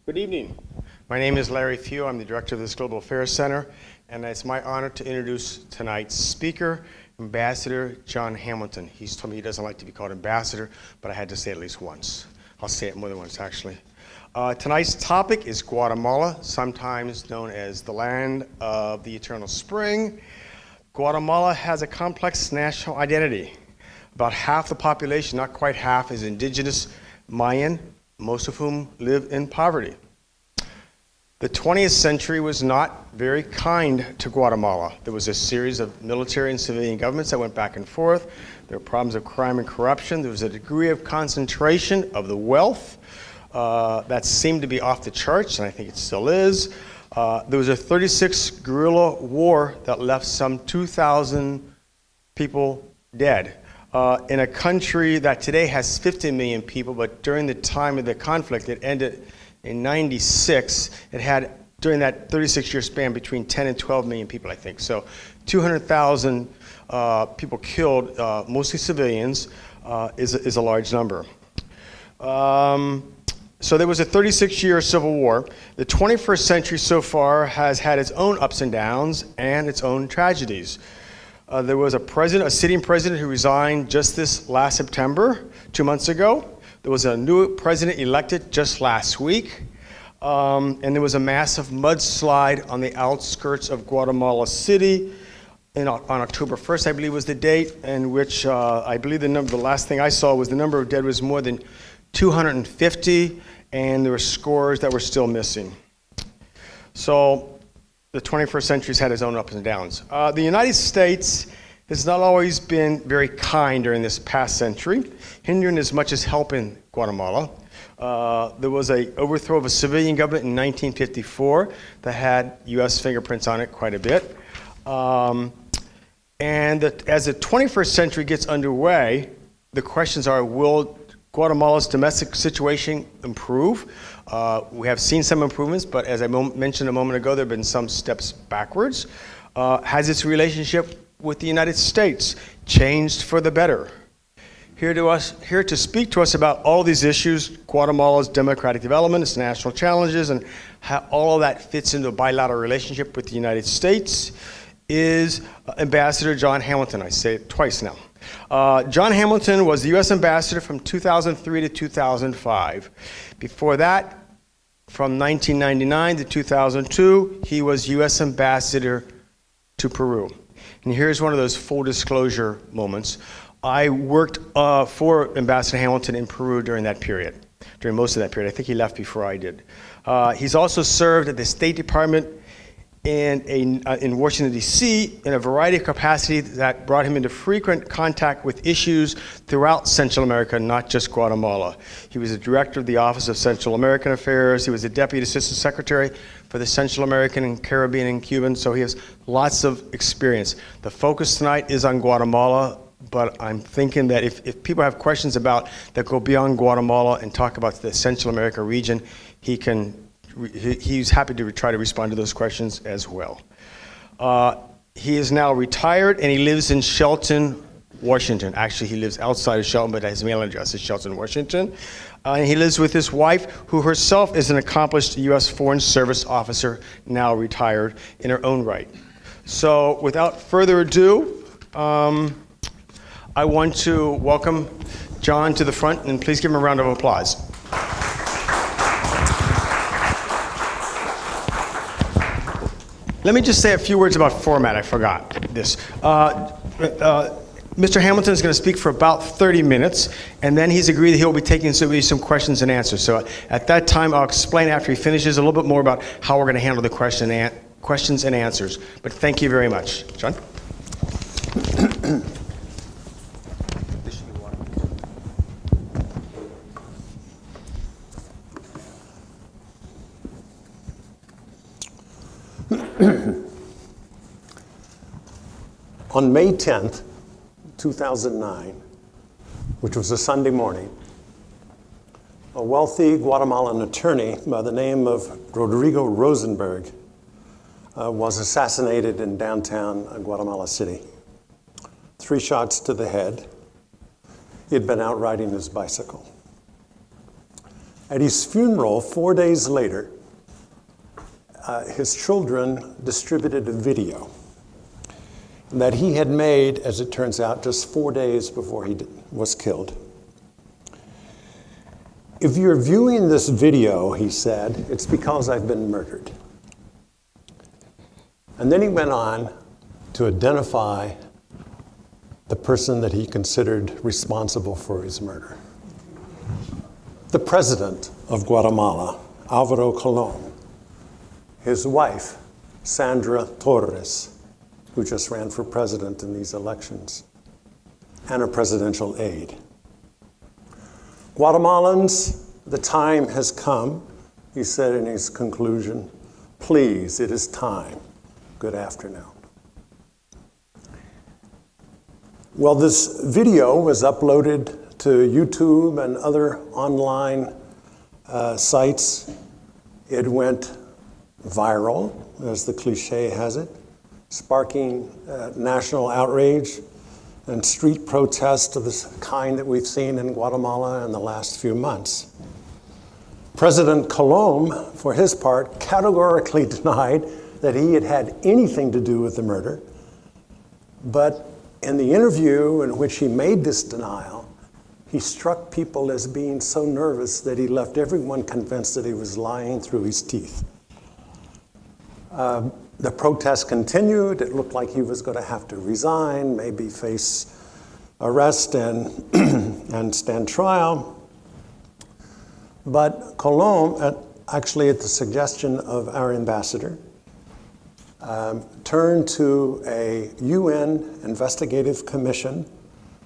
Good evening. My name is Larry Few. I'm the director of this Global Affairs Center, and it's my honor to introduce tonight's speaker, Ambassador John Hamilton. He's told me he doesn't like to be called ambassador, but I had to say it at least once. I'll say it more than once, actually. Tonight's topic is Guatemala, sometimes known as the land of the eternal spring. Guatemala has a complex national identity. About half the population, not quite half, is indigenous Mayan, most of whom live in poverty. The 20th century was not very kind to Guatemala. There was a series of military and civilian governments that went back and forth. There were problems of crime and corruption. There was a degree of concentration of the wealth that seemed to be off the charts, and I think it still is. There was a 36 guerrilla war that left some 2,000 people dead. In a country that today has 50 million people, but during the time of the conflict, it ended in 96, it had, during that 36-year span, between 10 and 12 million people, I think. So 200,000 people killed, mostly civilians, is a large number. So there was a 36-year civil war. The 21st century so far has had its own ups and downs and its own tragedies. There was a sitting president who resigned just this last September, 2 months ago. There was a new president elected just last week. And there was a massive mudslide on the outskirts of Guatemala City on October 1st, I believe was the date, in which I believe the last thing I saw was the number of dead was more than 250, and there were scores that were still missing. So the 21st century's had its own ups and downs. The United States has not always been very kind during this past century, hindering as much as helping Guatemala. There was an overthrow of a civilian government in 1954 that had U.S. fingerprints on it quite a bit. As the 21st century gets underway, the questions are, will Guatemala's domestic situation improve? We have seen some improvements, but as I mentioned a moment ago, there have been some steps backwards. Has its relationship with the United States changed for the better? Here to speak to us about all these issues, Guatemala's democratic development, its national challenges, and how all of that fits into a bilateral relationship with the United States is Ambassador John Hamilton. I say it twice now. John Hamilton was the U.S. ambassador from 2003 to 2005. Before that, from 1999 to 2002, he was U.S. ambassador to Peru. And here's one of those full disclosure moments. I worked for Ambassador Hamilton in Peru during that period, during most of that period. I think he left before I did. He's also served at the State Department in Washington, D.C., in a variety of capacities that brought him into frequent contact with issues throughout Central America, not just Guatemala. He was the director of the Office of Central American Affairs. He was the Deputy Assistant Secretary for the Central American and Caribbean and Cuban, so he has lots of experience. The focus tonight is on Guatemala, but I'm thinking that if people have questions that go beyond Guatemala and talk about the Central America region, he's happy to try to respond to those questions as well. He is now retired and he lives in Shelton, Washington. Actually, he lives outside of Shelton, but his mailing address is Shelton, Washington. And he lives with his wife, who herself is an accomplished U.S. Foreign Service officer, now retired in her own right. So without further ado, I want to welcome John to the front, and please give him a round of applause. Let me just say a few words about format. I forgot this. Mr. Hamilton is going to speak for about 30 minutes, and then he's agreed that he'll be taking some questions and answers. So at that time, I'll explain after he finishes a little bit more about how we're going to handle the questions and answers. But thank you very much. John? On May 10th, 2009, which was a Sunday morning, a wealthy Guatemalan attorney by the name of Rodrigo Rosenberg was assassinated in downtown Guatemala City. 3 shots to the head. He had been out riding his bicycle. At his funeral, 4 days later, his children distributed a video that he had made, as it turns out, just 4 days before he was killed. If you're viewing this video, he said, it's because I've been murdered. And then he went on to identify the person that he considered responsible for his murder. The president of Guatemala, Alvaro Colom, his wife, Sandra Torres, who just ran for president in these elections, and a presidential aide. Guatemalans, the time has come, he said in his conclusion. Please, it is time. Good afternoon. Well, this video was uploaded to YouTube and other online sites. It went viral, as the cliche has it, sparking national outrage and street protests of the kind that we've seen in Guatemala in the last few months. President Colom, for his part, categorically denied that he had had anything to do with the murder. But in the interview in which he made this denial, he struck people as being so nervous that he left everyone convinced that he was lying through his teeth. The protest continued. It looked like he was going to have to resign, maybe face arrest and, and stand trial. But Colom, actually at the suggestion of our ambassador, turned to a UN investigative commission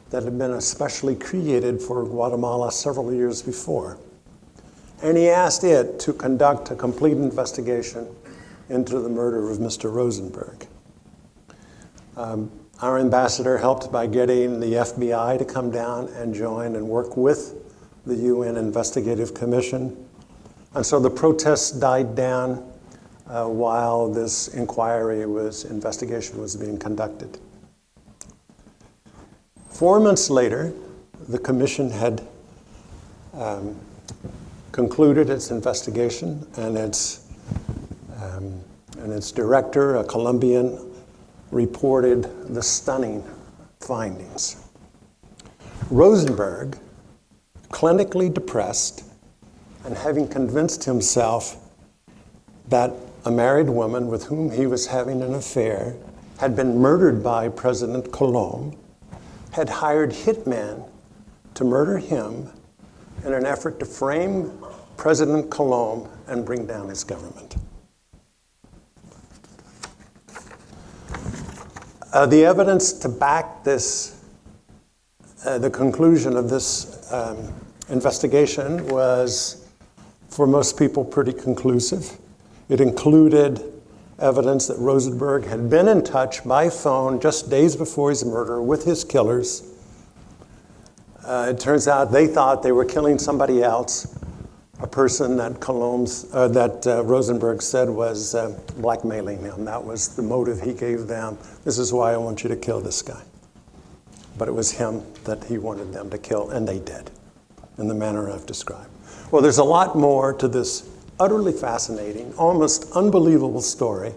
that had been especially created for Guatemala several years before. And he asked it to conduct a complete investigation into the murder of Mr. Rosenberg. Our ambassador helped by getting the FBI to come down and join and work with the UN Investigative Commission. And so the protests died down while this investigation was being conducted. 4 months later, the commission had concluded its investigation, and its director, a Colombian, reported the stunning findings. Rosenberg, clinically depressed, and having convinced himself that a married woman with whom he was having an affair had been murdered by President Colom, had hired hitmen to murder him in an effort to frame President Colom and bring down his government. The evidence to back this, the conclusion of this investigation was, for most people, pretty conclusive. It included evidence that Rosenberg had been in touch by phone just days before his murder with his killers. It turns out they thought they were killing somebody else, a person that Rosenberg said was blackmailing him. That was the motive he gave them. This is why I want you to kill this guy. But it was him that he wanted them to kill, and they did, in the manner I've described. Well, there's a lot more to this utterly fascinating, almost unbelievable story.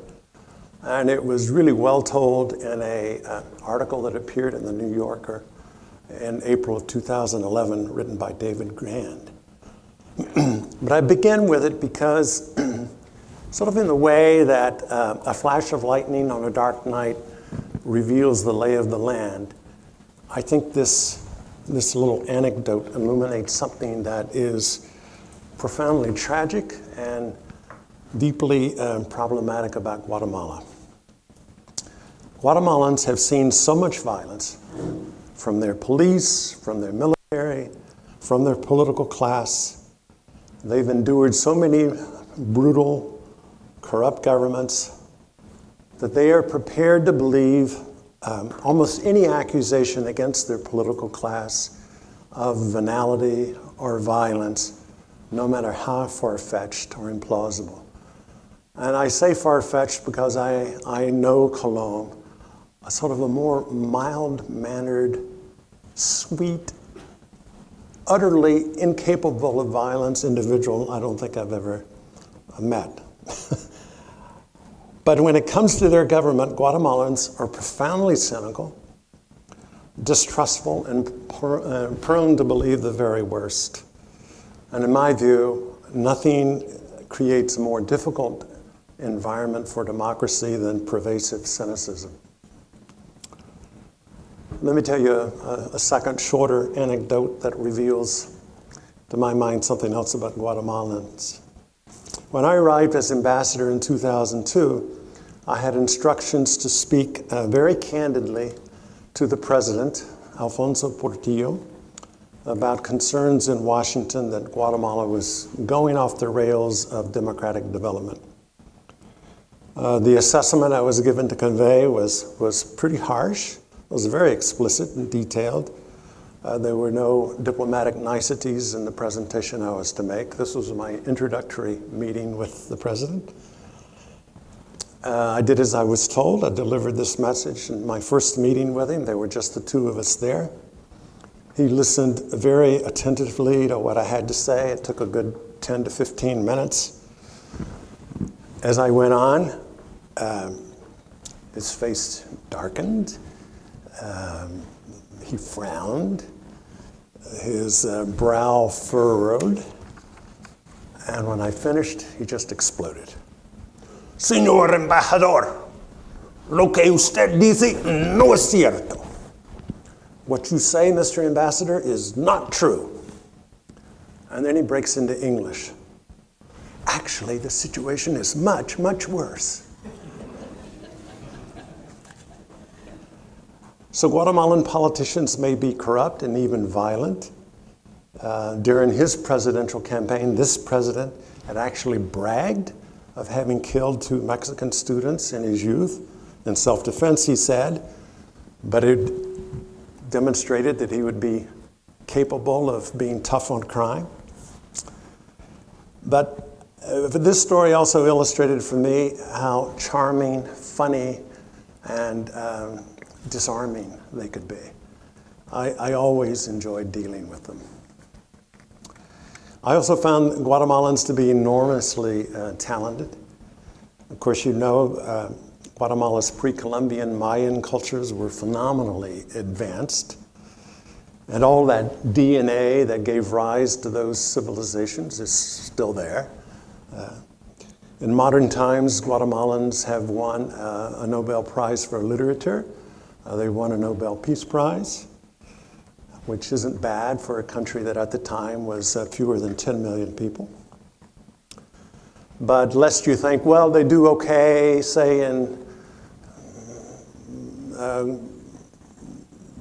And it was really well told in an article that appeared in the New Yorker in April of 2011, written by David Grand. But I begin with it because, sort of in the way that a flash of lightning on a dark night reveals the lay of the land, I think this little anecdote illuminates something that is profoundly tragic and deeply problematic about Guatemala. Guatemalans have seen so much violence from their police, from their military, from their political class. They've endured so many brutal, corrupt governments that they are prepared to believe almost any accusation against their political class of venality or violence, no matter how far-fetched or implausible. And I say far-fetched because I know Colom, a sort of a more mild-mannered, sweet, utterly incapable of violence individual I don't think I've ever met. But when it comes to their government, Guatemalans are profoundly cynical, distrustful, and prone to believe the very worst. And in my view, nothing creates a more difficult environment for democracy than pervasive cynicism. Let me tell you a second, shorter anecdote that reveals, to my mind, something else about Guatemalans. When I arrived as ambassador in 2002, I had instructions to speak very candidly to the president, Alfonso Portillo, about concerns in Washington that Guatemala was going off the rails of democratic development. The assessment I was given to convey was pretty harsh. It was very explicit and detailed. There were no diplomatic niceties in the presentation I was to make. This was my introductory meeting with the president. I did as I was told. I delivered this message in my first meeting with him. There were just the two of us there. He listened very attentively to what I had to say. It took a good 10 to 15 minutes. As I went on, his face darkened. He frowned. His brow furrowed. And when I finished, he just exploded. Señor embajador, lo que usted dice no es cierto. What you say, Mr. Ambassador, is not true. And then he breaks into English. Actually, the situation is much, much worse. So Guatemalan politicians may be corrupt and even violent. During his presidential campaign, this president had actually bragged of having killed 2 Mexican students in his youth. In self-defense, he said, but it demonstrated that he would be capable of being tough on crime. But this story also illustrated for me how charming, funny, and disarming they could be. I always enjoyed dealing with them. I also found Guatemalans to be enormously talented. Of course, you know, Guatemala's pre-Columbian Mayan cultures were phenomenally advanced. And all that DNA that gave rise to those civilizations is still there. In modern times, Guatemalans have won a Nobel Prize for Literature. They won a Nobel Peace Prize, which isn't bad for a country that at the time was fewer than 10 million people. But lest you think, well, they do okay, say in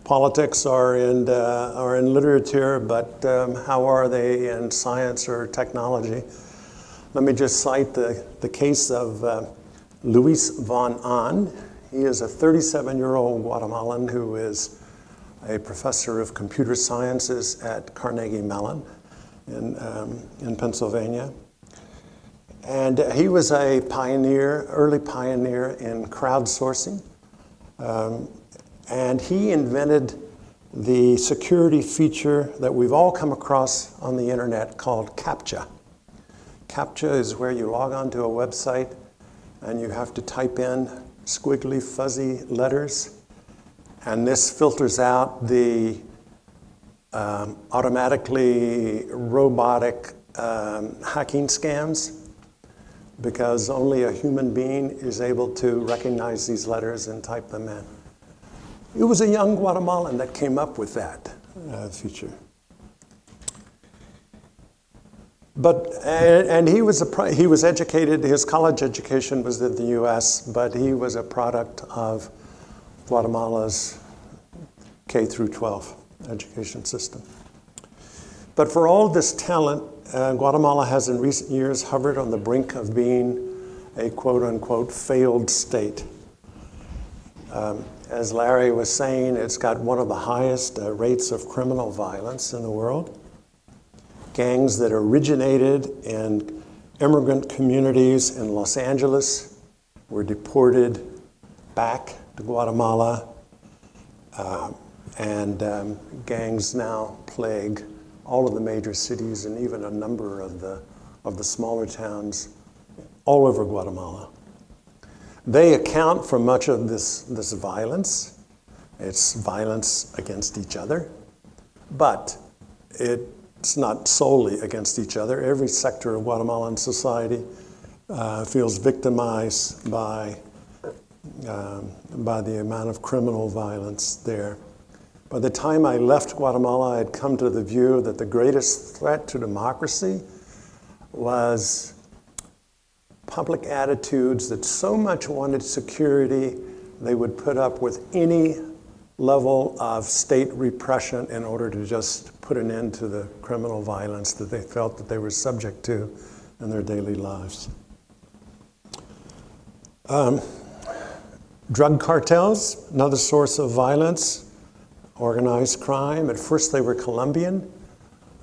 politics or in literature, but how are they in science or technology? Let me just cite the case of Luis von Ahn. He is a 37-year-old Guatemalan who is a professor of computer sciences at Carnegie Mellon in Pennsylvania. And he was a pioneer, early pioneer in crowdsourcing. And he invented the security feature that we've all come across on the internet called CAPTCHA. CAPTCHA is where you log onto a website and you have to type in squiggly, fuzzy letters. And this filters out the automatically robotic hacking scams, because only a human being is able to recognize these letters and type them in. It was a young Guatemalan that came up with that feature. But and he was educated. His college education was in the U.S., but he was a product of Guatemala's K through 12 education system. But for all this talent, Guatemala has in recent years hovered on the brink of being a quote-unquote failed state. As Larry was saying, it's got one of the highest rates of criminal violence in the world. Gangs that originated in immigrant communities in Los Angeles were deported back to Guatemala, and gangs now plague all of the major cities and even a number of the smaller towns all over Guatemala. They account for much of this violence. It's violence against each other, but it's not solely against each other. Every sector of Guatemalan society feels victimized by the amount of criminal violence there. By the time I left Guatemala, I had come to the view that the greatest threat to democracy was public attitudes that so much wanted security, they would put up with any level of state repression in order to just put an end to the criminal violence that they felt that they were subject to in their daily lives. Drug cartels, another source of violence. Organized crime. At first they were Colombian,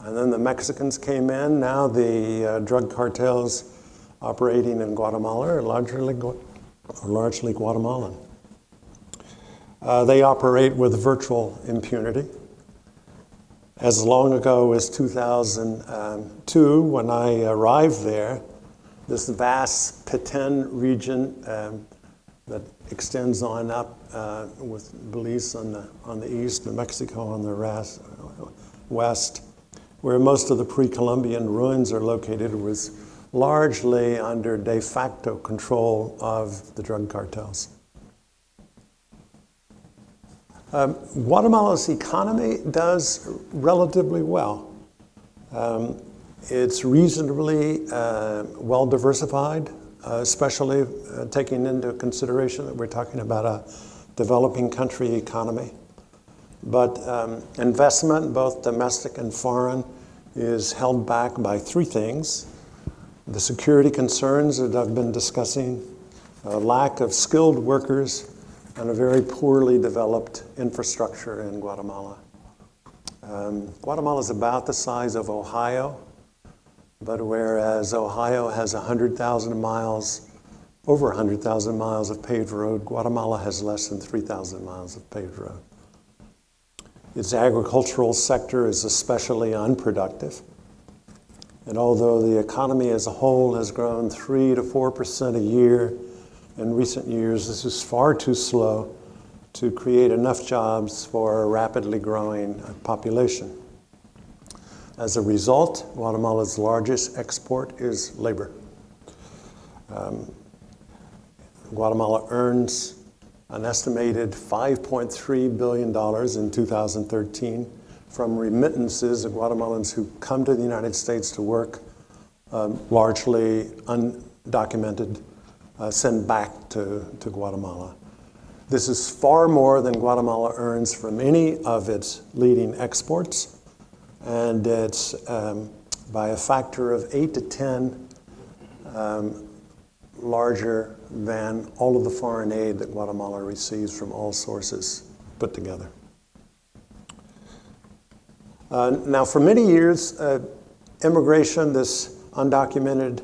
and then the Mexicans came in. Now the drug cartels operating in Guatemala are largely Guatemalan. They operate with virtual impunity. As long ago as 2002, when I arrived there, this vast Petén region that extends on up with Belize on the east and Mexico on the west, where most of the pre-Columbian ruins are located, was largely under de facto control of the drug cartels. Guatemala's economy does relatively well. It's reasonably well diversified, especially taking into consideration that we're talking about a developing country economy. But investment, both domestic and foreign, is held back by three things: the security concerns that I've been discussing, a lack of skilled workers, and a very poorly developed infrastructure in Guatemala. Guatemala is about the size of Ohio, but whereas Ohio has 100,000 miles, over 100,000 miles of paved road, Guatemala has less than 3,000 miles of paved road. Its agricultural sector is especially unproductive. And although the economy as a whole has grown 3 to 4% a year in recent years, this is far too slow to create enough jobs for a rapidly growing population. As a result, Guatemala's largest export is labor. Guatemala earns an estimated $5.3 billion in 2013 from remittances of Guatemalans who come to the United States to work, largely undocumented, sent back to Guatemala. This is far more than Guatemala earns from any of its leading exports, and it's by a factor of 8 to 10 larger than all of the foreign aid that Guatemala receives from all sources put together. Now, for many years, immigration, this undocumented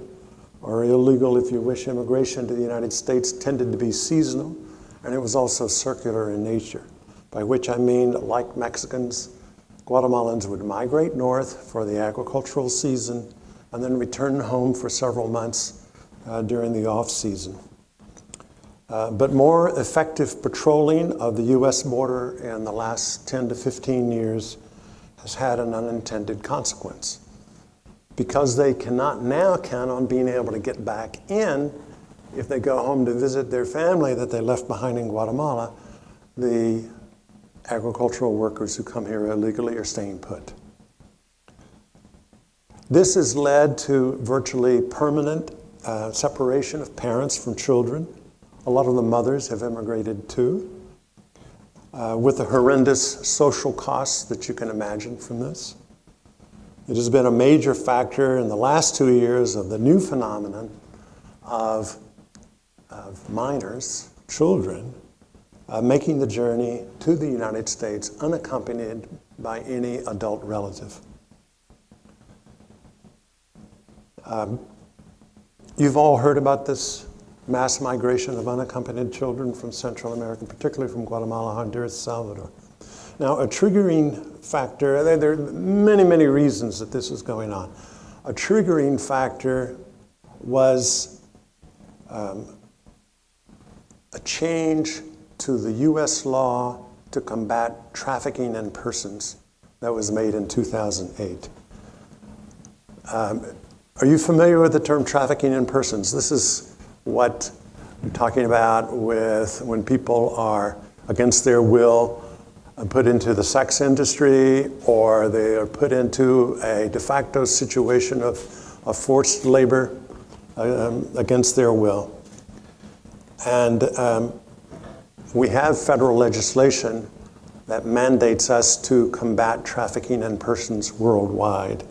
or illegal, if you wish, immigration to the United States tended to be seasonal, and it was also circular in nature, by which I mean, like Mexicans, Guatemalans would migrate north for the agricultural season and then return home for several months during the off-season. But more effective patrolling of the U.S. border in the last 10 to 15 years has had an unintended consequence. Because they cannot now count on being able to get back in if they go home to visit their family that they left behind in Guatemala, the agricultural workers who come here illegally are staying put. This has led to virtually permanent separation of parents from children. A lot of the mothers have immigrated too, with the horrendous social costs that you can imagine from this. It has been a major factor in the last 2 years of the new phenomenon of minors, children, making the journey to the United States unaccompanied by any adult relative. You've all heard about this mass migration of unaccompanied children from Central America, particularly from Guatemala, Honduras, Salvador. Now, a triggering factor, there are many, many reasons that this is going on. A triggering factor was a change to the U.S. law to combat trafficking in persons that was made in 2008. Are you familiar with the term trafficking in persons? This is what we're talking about with when people are against their will put into the sex industry, or they are put into a de facto situation of forced labor against their will. And we have federal legislation that mandates us to combat trafficking in persons worldwide.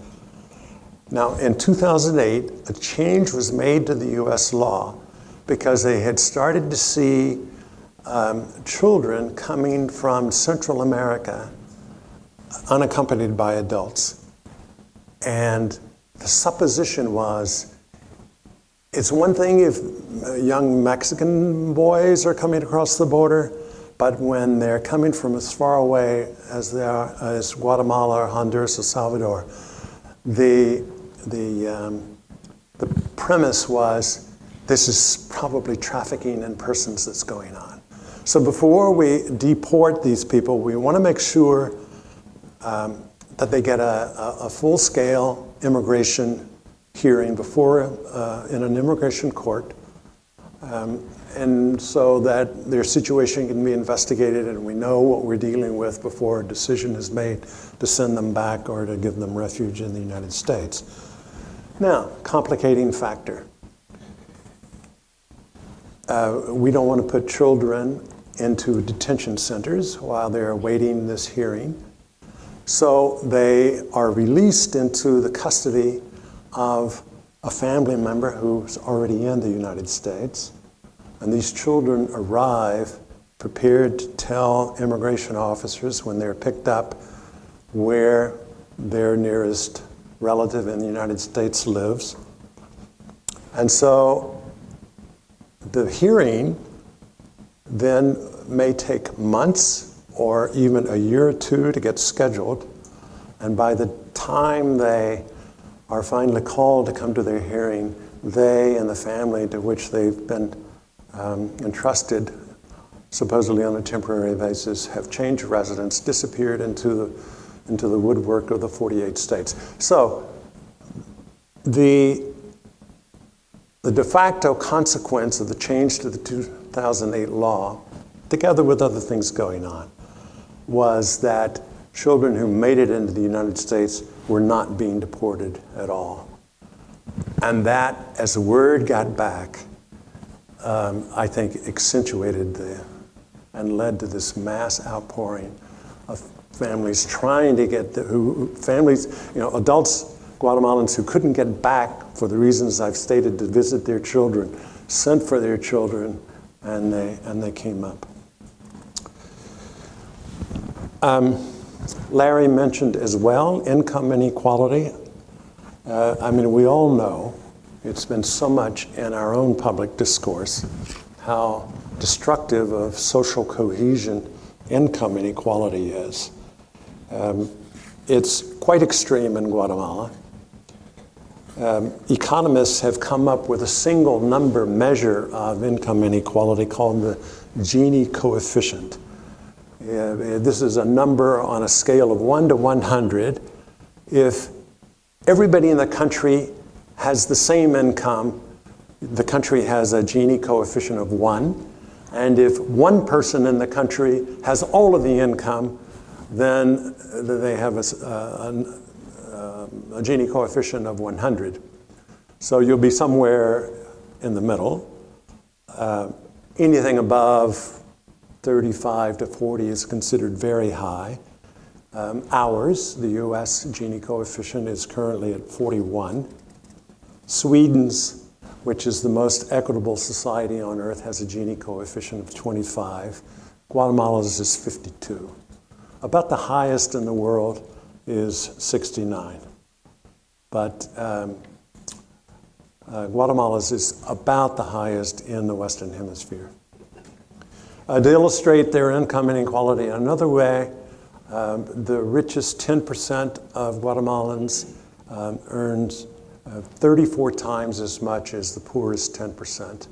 Now, in 2008, a change was made to the U.S. law because they had started to see children coming from Central America unaccompanied by adults. And the supposition was, it's one thing if young Mexican boys are coming across the border, but when they're coming from as far away as they are as Guatemala or Honduras or Salvador, the premise was this is probably trafficking in persons that's going on. So before we deport these people, we want to make sure that they get a full-scale immigration hearing before in an immigration court, and so that their situation can be investigated and we know what we're dealing with before a decision is made to send them back or to give them refuge in the United States. Now, complicating factor. We don't want to put children into detention centers while they're awaiting this hearing. So they are released into the custody of a family member who's already in the United States. And these children arrive prepared to tell immigration officers when they're picked up where their nearest relative in the United States lives. And so the hearing then may take months or even a year or two to get scheduled. And by the time they are finally called to come to their hearing, they and the family to which they've been entrusted, supposedly on a temporary basis, have changed residence, disappeared into the woodwork of the 48 states. So the de facto consequence of the change to the 2008 law, together with other things going on, was that children who made it into the United States were not being deported at all. And that, as the word got back, I think accentuated and led to this mass outpouring of families trying to get adults, Guatemalans who couldn't get back for the reasons I've stated to visit their children, sent for their children, and they came up. Larry mentioned as well income inequality. We all know it's been so much in our own public discourse how destructive of social cohesion income inequality is. It's quite extreme in Guatemala. Economists have come up with a single number measure of income inequality called the Gini coefficient. This is a number on a scale of 1 to 100. If everybody in the country has the same income, the country has a Gini coefficient of 1. And if one person in the country has all of the income, then they have a Gini coefficient of 100. So you'll be somewhere in the middle. Anything above 35 to 40 is considered very high. Ours, the US Gini coefficient, is currently at 41. Sweden's, which is the most equitable society on earth, has a Gini coefficient of 25. Guatemala's is 52. About the highest in the world is 69. But Guatemala's is about the highest in the Western Hemisphere. To illustrate their income inequality another way, The richest 10% of Guatemalans earns 34 times as much as the poorest 10%.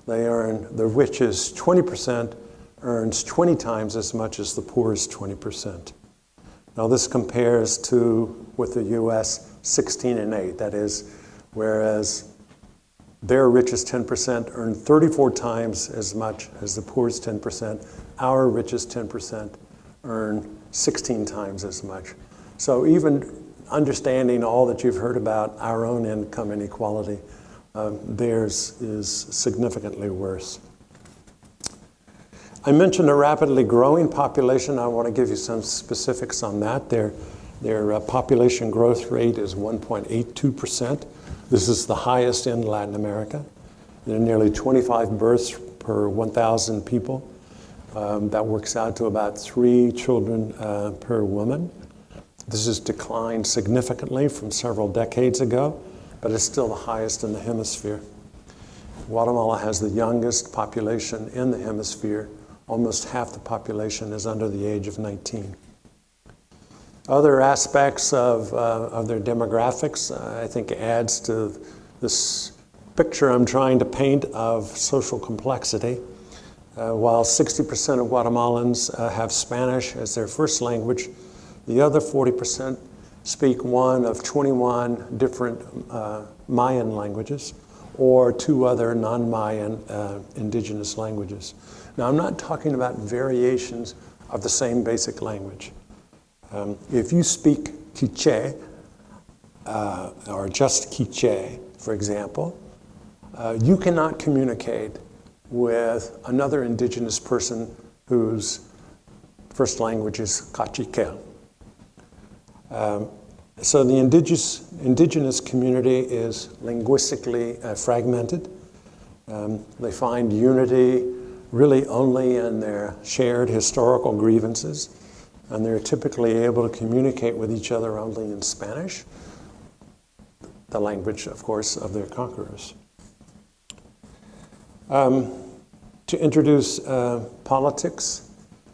The richest 20% earns 20 times as much as the poorest 20%. Now this compares to, with the US, 16 and 8. That is, whereas their richest 10% earn 34 times as much as the poorest 10%, our richest 10% earn 16 times as much. So even understanding all that you've heard about our own income inequality, theirs is significantly worse. I mentioned a rapidly growing population. I want to give you some specifics on that. Their population growth rate is 1.82%. This is the highest in Latin America. There are nearly 25 births per 1,000 people. That works out to about 3 children per woman. This has declined significantly from several decades ago, but it's still the highest in the hemisphere. Guatemala has the youngest population in the hemisphere. Almost half the population is under the age of 19. Other aspects of their demographics, I think, adds to this picture I'm trying to paint of social complexity. While 60% of Guatemalans have Spanish as their first language, the other 40% speak one of 21 different Mayan languages or 2 other non-Mayan indigenous languages. Now, I'm not talking about variations of the same basic language. If you speak Quiche, or just Quiche, for example, you cannot communicate with another indigenous person whose first language is Cachiquel. So the indigenous community is linguistically fragmented. They find unity really only in their shared historical grievances, and they're typically able to communicate with each other only in Spanish, the language, of course, of their conquerors. To introduce politics,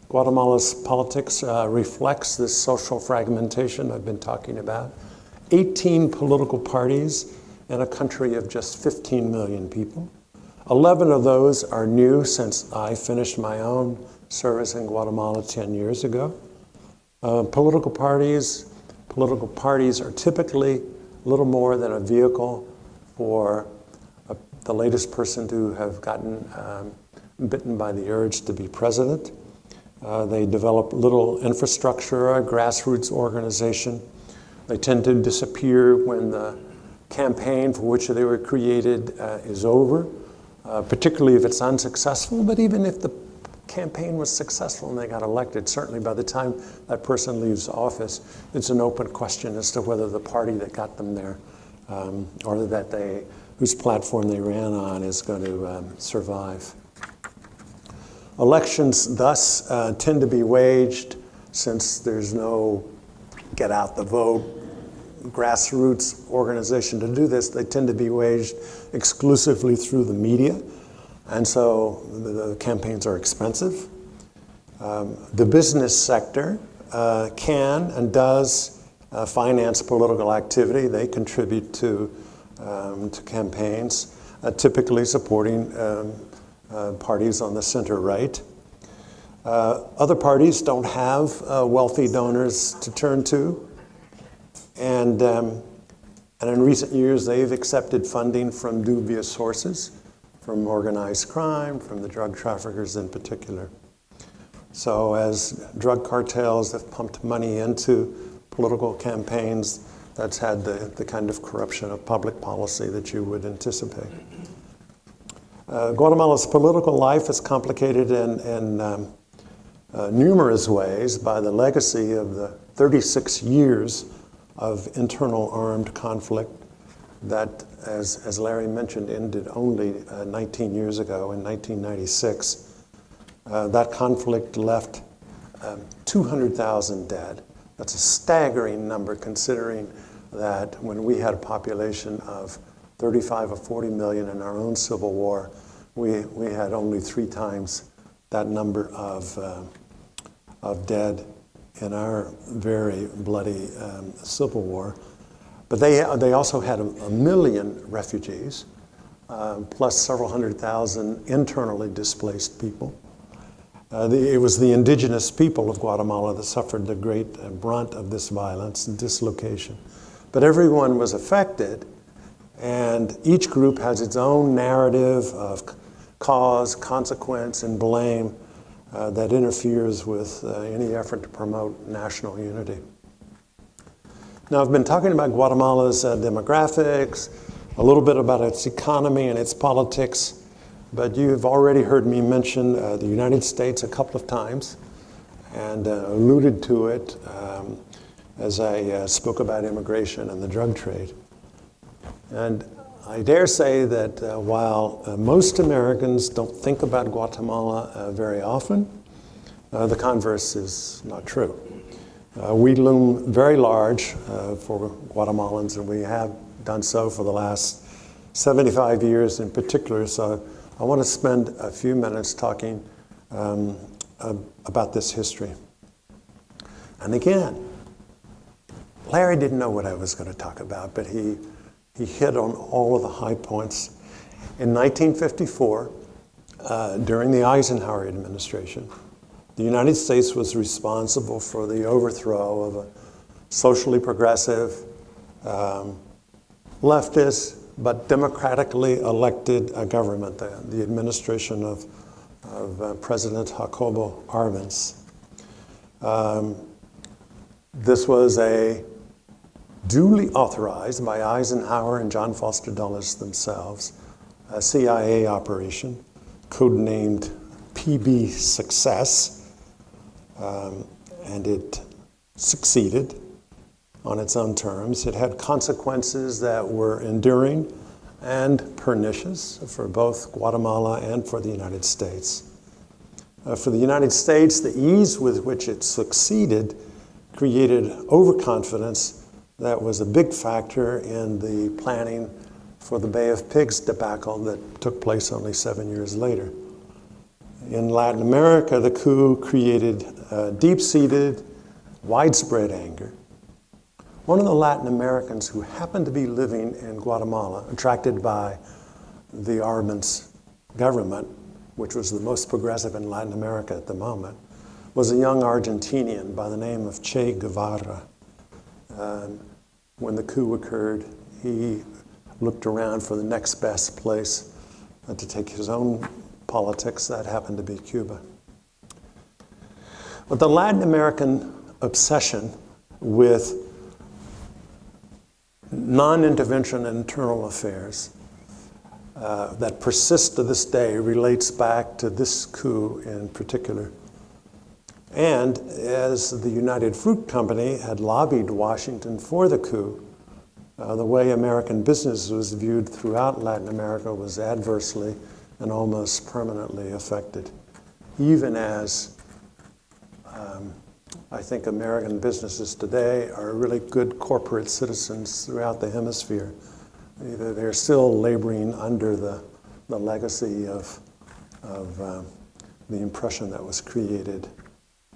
Guatemala's politics reflects this social fragmentation I've been talking about. 18 political parties in a country of just 15 million people. 11 of those are new since I finished my own service in Guatemala 10 years ago. Political parties are typically little more than a vehicle for the latest person to have gotten bitten by the urge to be president. They develop little infrastructure, a grassroots organization. They tend to disappear when the campaign for which they were created is over, particularly if it's unsuccessful. But even if the campaign was successful and they got elected, certainly by the time that person leaves office, it's an open question as to whether the party that got them there or whose platform they ran on is going to survive. Elections thus tend to be waged, since there's no get out the vote grassroots organization to do this, they tend to be waged exclusively through the media. And so the campaigns are expensive. The business sector can and does finance political activity. They contribute to campaigns, typically supporting parties on the center right. Other parties don't have wealthy donors to turn to. And in recent years, they've accepted funding from dubious sources, from organized crime, from the drug traffickers in particular. So as drug cartels have pumped money into political campaigns, that's had the kind of corruption of public policy that you would anticipate. Guatemala's political life is complicated in numerous ways by the legacy of the 36 years of internal armed conflict that, as Larry mentioned, ended only 19 years ago in 1996. That conflict left 200,000 dead. That's a staggering number, considering that when we had a population of 35 or 40 million in our own civil war, we had only 3 times that number of dead. in our very bloody civil war. But they also had a million refugees, plus several 100,000 internally displaced people. It was the indigenous people of Guatemala that suffered the great brunt of this violence and dislocation. But everyone was affected, and each group has its own narrative of cause, consequence, and blame that interferes with any effort to promote national unity. Now, I've been talking about Guatemala's demographics, a little bit about its economy and its politics, but you've already heard me mention the United States a couple of times and alluded to it as I spoke about immigration and the drug trade. And I dare say that while most Americans don't think about Guatemala very often, the converse is not true. We loom very large for Guatemalans, and we have done so for the last 75 years in particular. So I want to spend a few minutes talking about this history. And again, Larry didn't know what I was going to talk about, but he hit on all of the high points. In 1954, during the Eisenhower administration, the United States was responsible for the overthrow of a socially progressive, leftist, but democratically elected government, the administration of President Jacobo Arbenz. This was a duly authorized by Eisenhower and John Foster Dulles themselves, a CIA operation, codenamed PB Success, and it succeeded on its own terms. It had consequences that were enduring and pernicious for both Guatemala and for the United States. For the United States, the ease with which it succeeded created overconfidence that was a big factor in the planning for the Bay of Pigs debacle that took place only 7 years later. In Latin America, the coup created deep-seated, widespread anger. One of the Latin Americans who happened to be living in Guatemala, attracted by the Arbenz government, which was the most progressive in Latin America at the moment, was a young Argentinian by the name of Che Guevara. When the coup occurred, he looked around for the next best place to take his own politics. That happened to be Cuba. But the Latin American obsession with non-intervention in internal affairs that persists to this day relates back to this coup in particular. And as the United Fruit Company had lobbied Washington for the coup, the way American business was viewed throughout Latin America was adversely and almost permanently affected, even as I think American businesses today are really good corporate citizens throughout the hemisphere. They're still laboring under the legacy of the impression that was created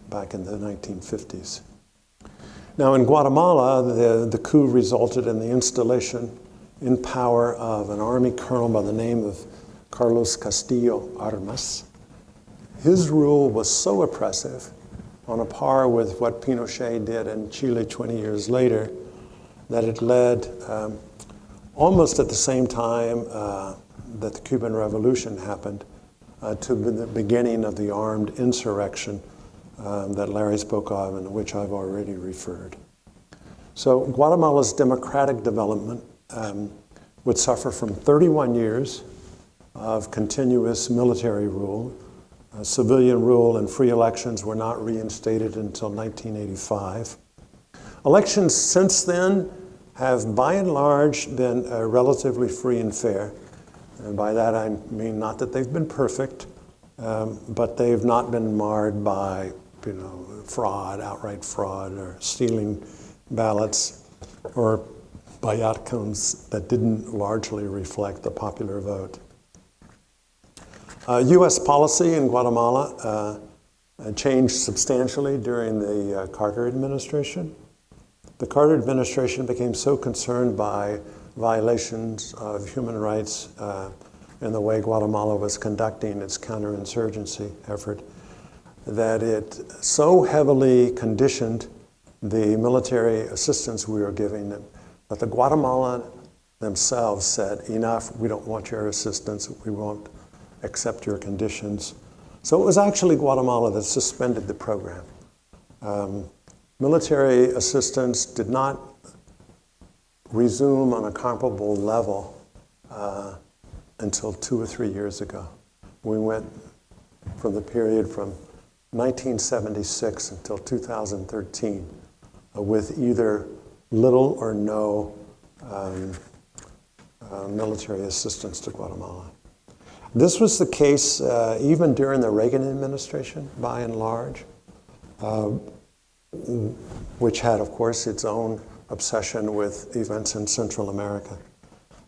back in the 1950s. Now in Guatemala, the coup resulted in the installation in power of an army colonel by the name of Carlos Castillo Armas. His rule was so oppressive, on a par with what Pinochet did in Chile 20 years later, that it led almost at the same time that the Cuban Revolution happened to the beginning of the armed insurrection that Larry spoke of and which I've already referred. So Guatemala's democratic development would suffer from 31 years of continuous military rule. Civilian rule and free elections were not reinstated until 1985. Elections since then have by and large been relatively free and fair. And by that I mean not that they've been perfect, but they've not been marred by fraud, outright fraud, or stealing ballots, or by outcomes that didn't largely reflect the popular vote. U.S. policy in Guatemala changed substantially during the Carter administration. The Carter administration became so concerned by violations of human rights in the way Guatemala was conducting its counterinsurgency effort that it so heavily conditioned the military assistance we were giving them that the Guatemalan themselves said, enough, we don't want your assistance, we won't accept your conditions. So it was actually Guatemala that suspended the program. Military assistance did not resume on a comparable level until 2 or 3 years ago. We went from the period from 1976 until 2013 with either little or no military assistance to Guatemala. This was the case even during the Reagan administration, by and large, which had, of course, its own obsession with events in Central America.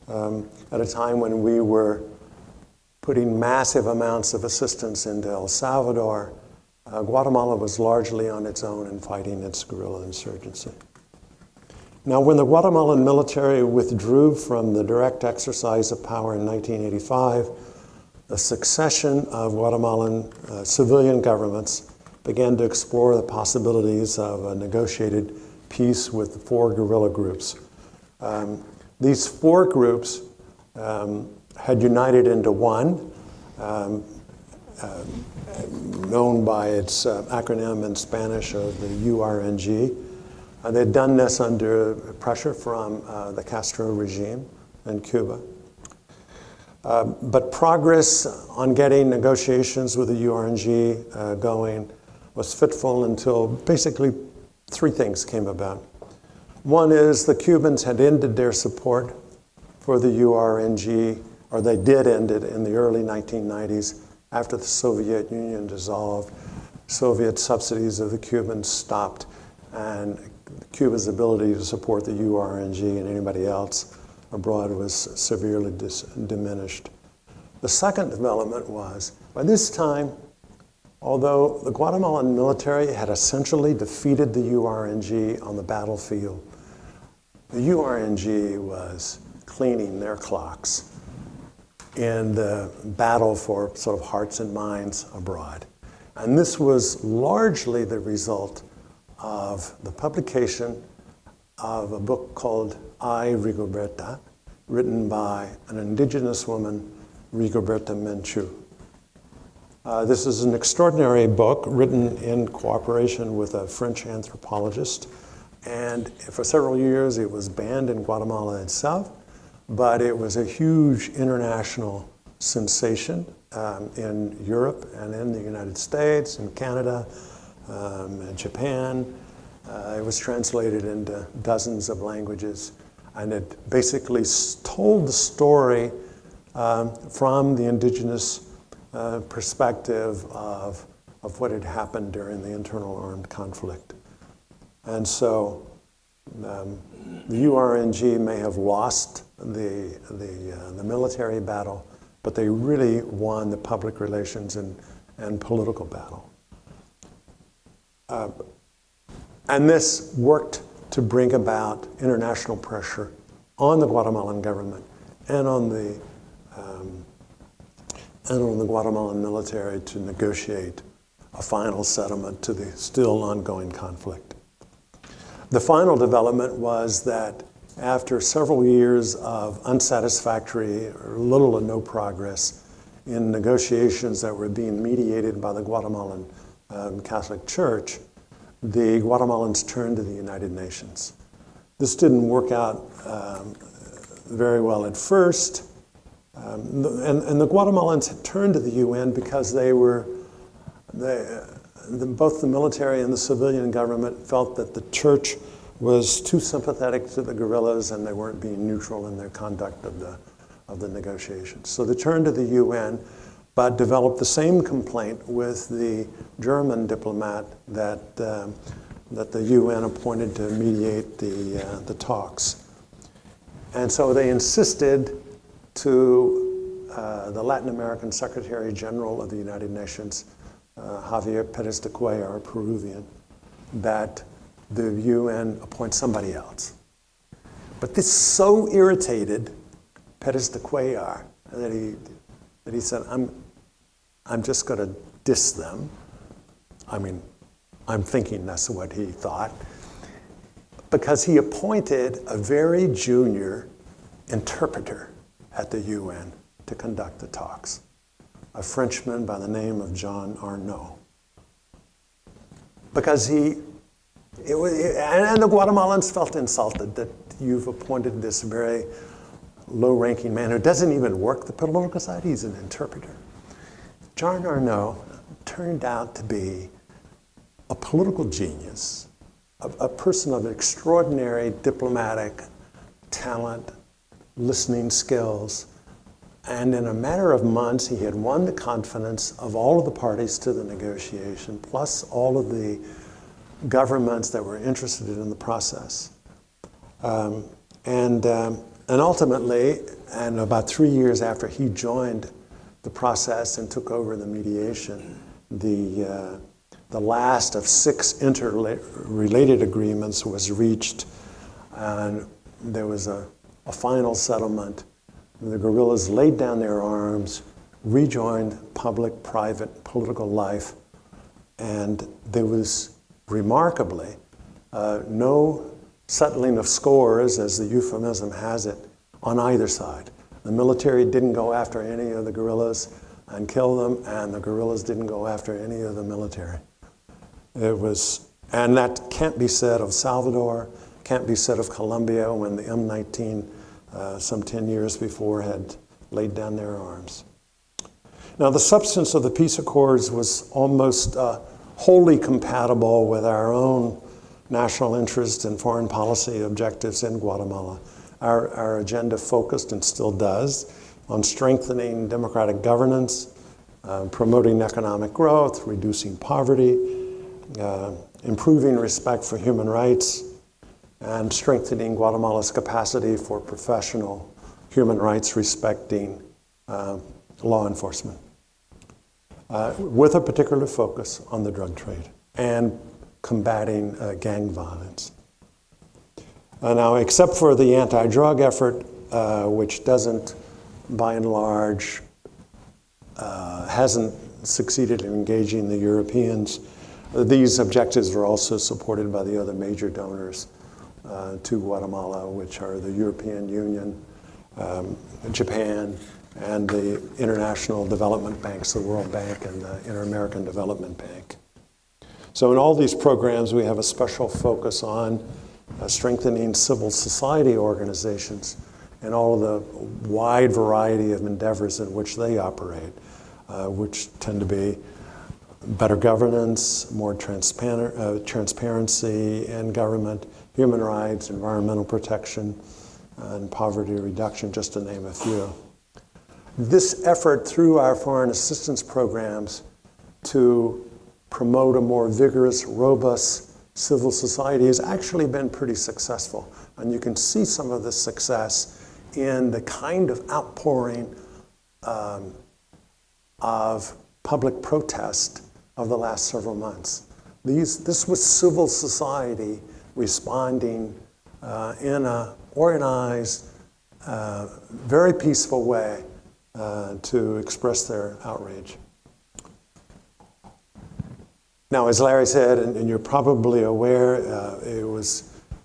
At a time when we were putting massive amounts of assistance into El Salvador, Guatemala was largely on its own in fighting its guerrilla insurgency. Now, when the Guatemalan military withdrew from the direct exercise of power in 1985, a succession of Guatemalan civilian governments began to explore the possibilities of a negotiated peace with the 4 guerrilla groups. These 4 groups had united into one, known by its acronym in Spanish of the URNG. They'd done this under pressure from the Castro regime in Cuba. But progress on getting negotiations with the URNG going was fitful until basically 3 things came about. One is the Cubans had ended their support for the URNG, or they did end it in the early 1990s after the Soviet Union dissolved. Soviet subsidies of the Cubans stopped, and Cuba's ability to support the URNG and anybody else abroad was severely diminished. The second development was, by this time, although the Guatemalan military had essentially defeated the URNG on the battlefield, the URNG was cleaning their clocks in the battle for sort of hearts and minds abroad. And this was largely the result of the publication of a book called I, Rigoberta, written by an indigenous woman, Rigoberta Menchú. This is an extraordinary book written in cooperation with a French anthropologist. And for several years, it was banned in Guatemala itself, but it was a huge international sensation in Europe and in the United States and Canada and Japan. It was translated into dozens of languages, and it basically told the story from the indigenous perspective of what had happened during the internal armed conflict. And so the URNG may have lost the military battle, but they really won the public relations and political battle. And this worked to bring about international pressure on the Guatemalan government and on the Guatemalan military to negotiate a final settlement to the still ongoing conflict. The final development was that after several years of unsatisfactory or little or no progress in negotiations that were being mediated by the Guatemalan Catholic Church, the Guatemalans turned to the United Nations. This didn't work out very well at first. And the Guatemalans had turned to the UN because both the military and the civilian government felt that the church was too sympathetic to the guerrillas and they weren't being neutral in their conduct of the negotiations. So they turned to the UN, but developed the same complaint with the German diplomat that the UN appointed to mediate the talks. And so they insisted to the Latin American Secretary General of the United Nations Javier Perez de Cuellar, a Peruvian, that the UN appoint somebody else. But this so irritated Perez de Cuellar that he said, I'm just going to diss them. I mean, I'm thinking that's what he thought. Because he appointed a very junior interpreter at the UN to conduct the talks, a Frenchman by the name of Jean Arnaud. Because and the Guatemalans felt insulted that you've appointed this very low-ranking man who doesn't even work the political side. He's an interpreter. Jean Arnaud turned out to be a political genius, a person of extraordinary diplomatic talent, listening skills, and in a matter of months, he had won the confidence of all of the parties to the negotiation, plus all of the governments that were interested in the process. And ultimately, and about 3 years after he joined the process and took over the mediation, the last of 6 interrelated agreements was reached, and there was a final settlement. The guerrillas laid down their arms, rejoined public, private, political life, and there was remarkably no settling of scores, as the euphemism has it, on either side. The military didn't go after any of the guerrillas and kill them, and the guerrillas didn't go after any of the military. And that can't be said of Salvador, can't be said of Colombia when the M-19 some 10 years before had laid down their arms. Now, the substance of the peace accords was almost wholly compatible with our own national interest and foreign policy objectives in Guatemala. Our agenda focused, and still does, on strengthening democratic governance, promoting economic growth, reducing poverty, improving respect for human rights, and strengthening Guatemala's capacity for professional human rights respecting law enforcement, with a particular focus on the drug trade and combating gang violence. Now, except for the anti-drug effort, which doesn't, by and large, hasn't succeeded in engaging the Europeans, these objectives are also supported by the other major donors to Guatemala, which are the European Union, Japan, and the international development banks, the World Bank and the Inter-American Development Bank. So in all these programs, we have a special focus on strengthening civil society organizations and all of the wide variety of endeavors in which they operate, which tend to be better governance, more transparency in government, human rights, environmental protection, and poverty reduction, just to name a few. This effort through our foreign assistance programs to promote a more vigorous, robust civil society has actually been pretty successful. And you can see some of this success in the kind of outpouring of public protest of the last several months. This was civil society responding in an organized, very peaceful way to express their outrage. Now, as Larry said, and you're probably aware,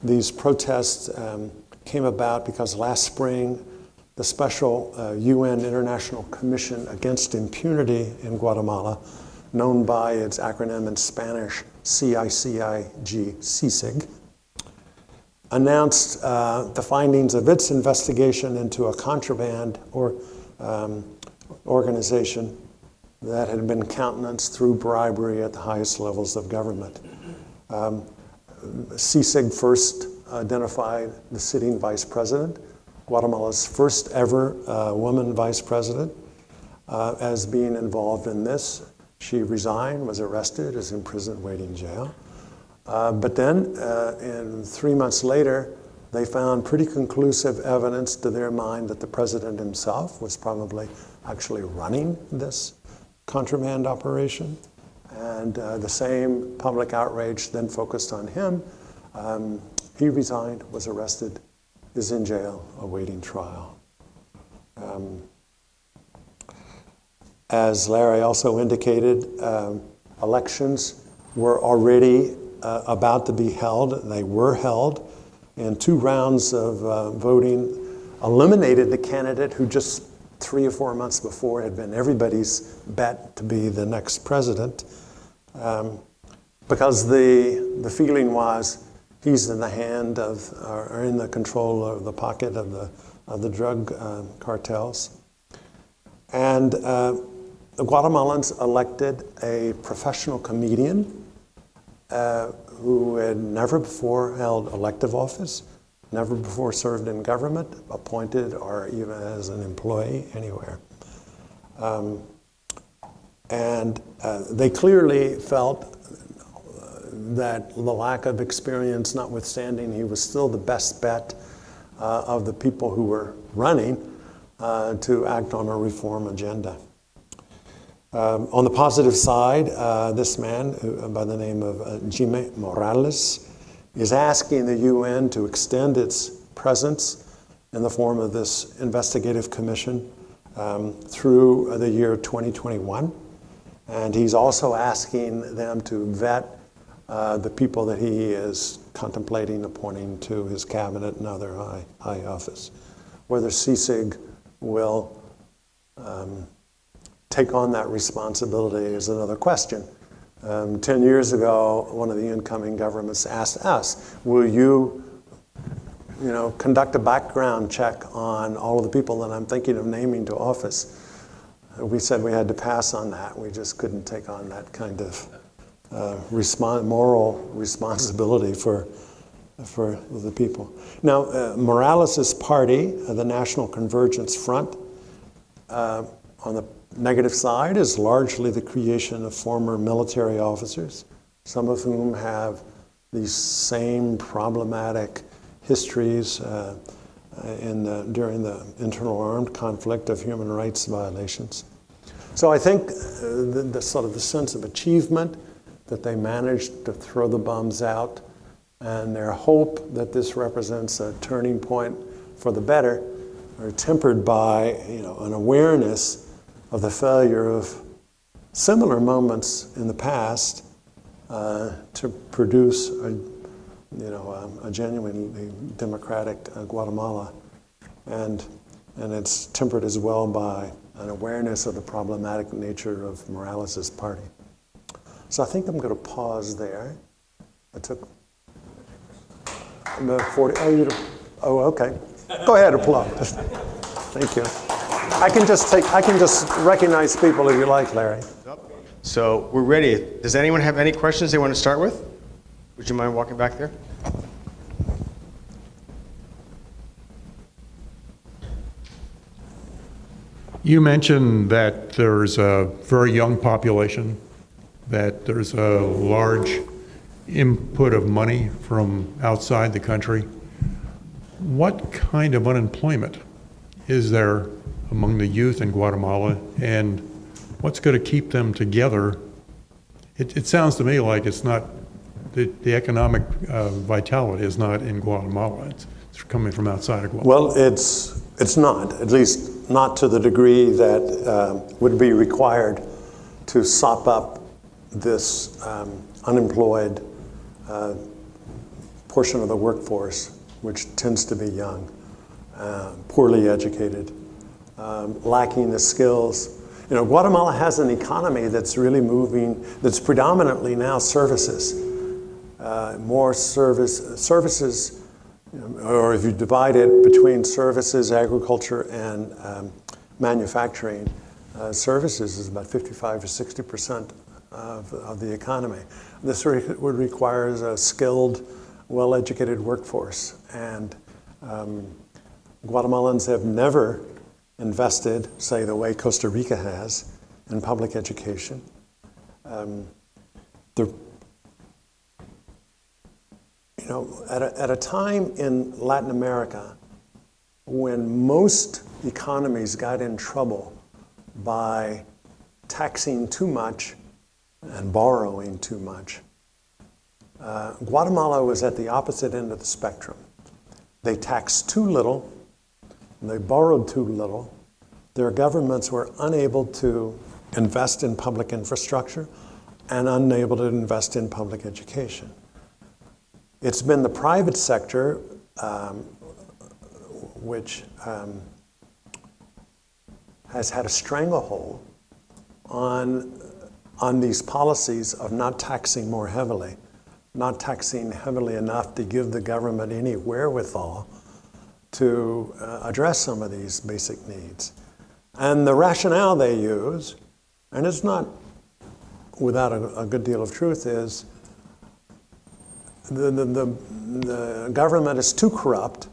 these protests came about because last spring, the special UN International Commission Against Impunity in Guatemala, known by its acronym in Spanish, CICIG, announced the findings of its investigation into a contraband organization that had been countenanced through bribery at the highest levels of government. CICIG first identified the sitting vice president, Guatemala's first ever woman vice president, as being involved in this. She resigned, was arrested, is in prison waiting jail. But then, 3 months later, they found pretty conclusive evidence to their mind that the president himself was probably actually running this contraband operation. And the same public outrage then focused on him. He resigned, was arrested, is in jail, awaiting trial. As Larry also indicated, elections were already about to be held. They were held, and 2 rounds of voting eliminated the candidate who just 3 or 4 months before had been everybody's bet to be the next president, because the feeling was he's in the hand of, or in the control of the pocket of the drug cartels. And the Guatemalans elected a professional comedian who had never before held elective office, never before served in government, appointed or even as an employee anywhere. And they clearly felt that the lack of experience notwithstanding, he was still the best bet of the people who were running to act on a reform agenda. On the positive side, this man, by the name of Jaime Morales, is asking the UN to extend its presence in the form of this investigative commission through the year 2021. And he's also asking them to vet the people that he is contemplating appointing to his cabinet and other high office. Whether CICIG will take on that responsibility is another question. 10 years ago, one of the incoming governments asked us, will you conduct a background check on all of the people that I'm thinking of naming to office? We said we had to pass on that. We just couldn't take on that kind of moral responsibility for the people. Now, Morales' party, the National Convergence Front, on the negative side is largely the creation of former military officers, some of whom have these same problematic histories during the internal armed conflict of human rights violations. So I think the sort of the sense of achievement that they managed to throw the bombs out and their hope that this represents a turning point for the better are tempered by an awareness of the failure of similar moments in the past to produce a genuinely democratic Guatemala, and it's tempered as well by an awareness of the problematic nature of Morales' party. So I think I'm going to pause there. I took about 40. Oh, okay. Go ahead, applaud. Thank you. I can just recognize people if you like, Larry. So we're ready. Does anyone have any questions they want to start with? Would you mind walking back there? You mentioned that there's a very young population, that there's a large input of money from outside the country. What kind of unemployment is there among the youth in Guatemala, and what's going to keep them together? It sounds to me like it's not, the economic vitality is not in Guatemala. It's coming from outside of Guatemala. Well, it's not, at least not to the degree that would be required to sop up this unemployed portion of the workforce, which tends to be young, poorly educated, lacking the skills. Guatemala has an economy that's really moving, that's predominantly now services. More services, or if you divide it between services, agriculture, and manufacturing, services is about 55 or 60% of the economy. This would require a skilled, well-educated workforce, and Guatemalans have never invested, say, the way Costa Rica has, in public education. At a time in Latin America when most economies got in trouble by taxing too much and borrowing too much. Guatemala was at the opposite end of the spectrum. They taxed too little, and they borrowed too little. Their governments were unable to invest in public infrastructure and unable to invest in public education. It's been the private sector which has had a stranglehold on these policies of not taxing more heavily, not taxing heavily enough to give the government any wherewithal to address some of these basic needs. And the rationale they use, and it's not without a good deal of truth, is the government is too corrupt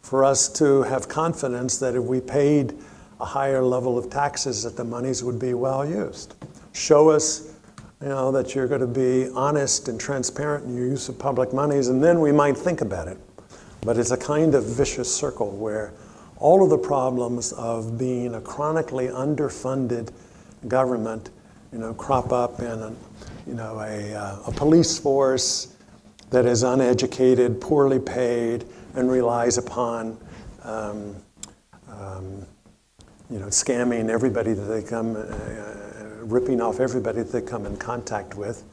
for us to have confidence that if we paid a higher level of taxes that the monies would be well used. Show us, that you're going to be honest and transparent in your use of public monies, and then we might think about it. But it's a kind of vicious circle where all of the problems of being a chronically underfunded government, crop up in a police force that is uneducated, poorly paid, and relies upon scamming everybody that they come, ripping off everybody that they come in contact with.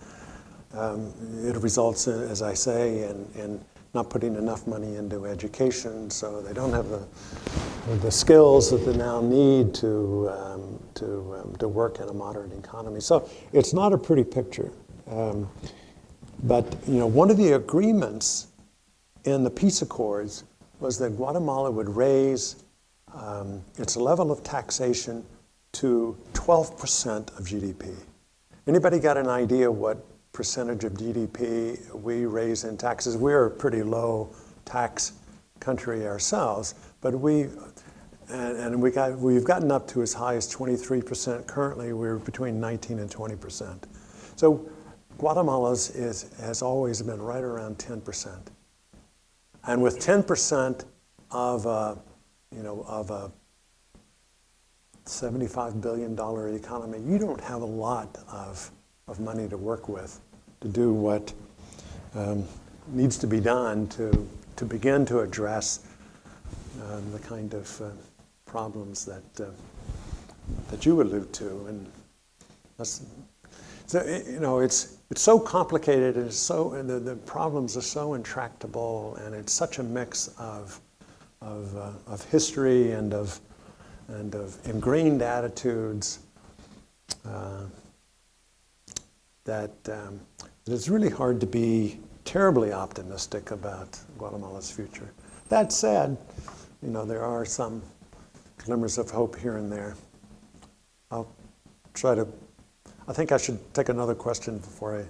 It results, as I say, in not putting enough money into education, so they don't have the skills that they now need to work in a modern economy. So it's not a pretty picture. But one of the agreements in the peace accords was that Guatemala would raise its level of taxation to 12% of GDP. Anybody got an idea what percentage of GDP we raise in taxes? We're a pretty low tax country ourselves, but we've gotten up to as high as 23%. Currently, we're between 19 and 20%. So Guatemala's has always been right around 10%. And with 10% of a $75 billion economy, you don't have a lot of money to work with to do what needs to be done to begin to address the kind of problems that you allude to. And that's, it's so complicated, and the problems are so intractable, and it's such a mix of history and of ingrained attitudes that it's really hard to be terribly optimistic about Guatemala's future. That said, there are some glimmers of hope here and there. I think I should take another question before I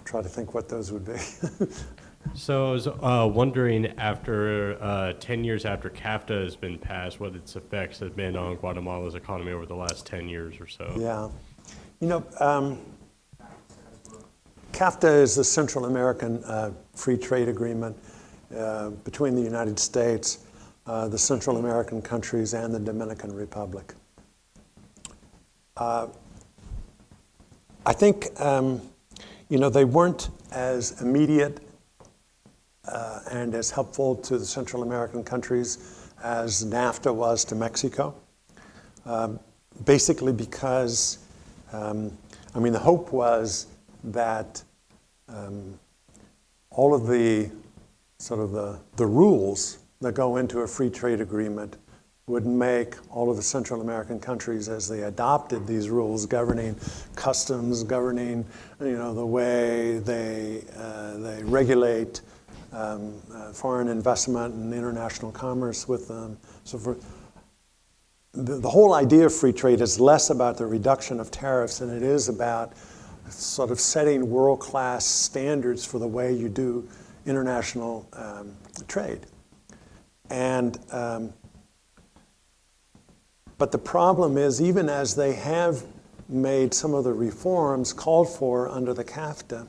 try to think what those would be. So I was wondering, after 10 years after CAFTA has been passed, what its effects have been on Guatemala's economy over the last 10 years or so. Yeah. CAFTA is the Central American Free Trade Agreement between the United States, the Central American countries, and the Dominican Republic. I think, they weren't as immediate and as helpful to the Central American countries as NAFTA was to Mexico. Basically because, the hope was that all of the the rules that go into a free trade agreement would make all of the Central American countries, as they adopted these rules governing customs, governing the way they regulate foreign investment and international commerce with them. So the whole idea of free trade is less about the reduction of tariffs than it is about setting world-class standards for the way you do international trade. And but the problem is, even as they have made some of the reforms called for under the CAFTA,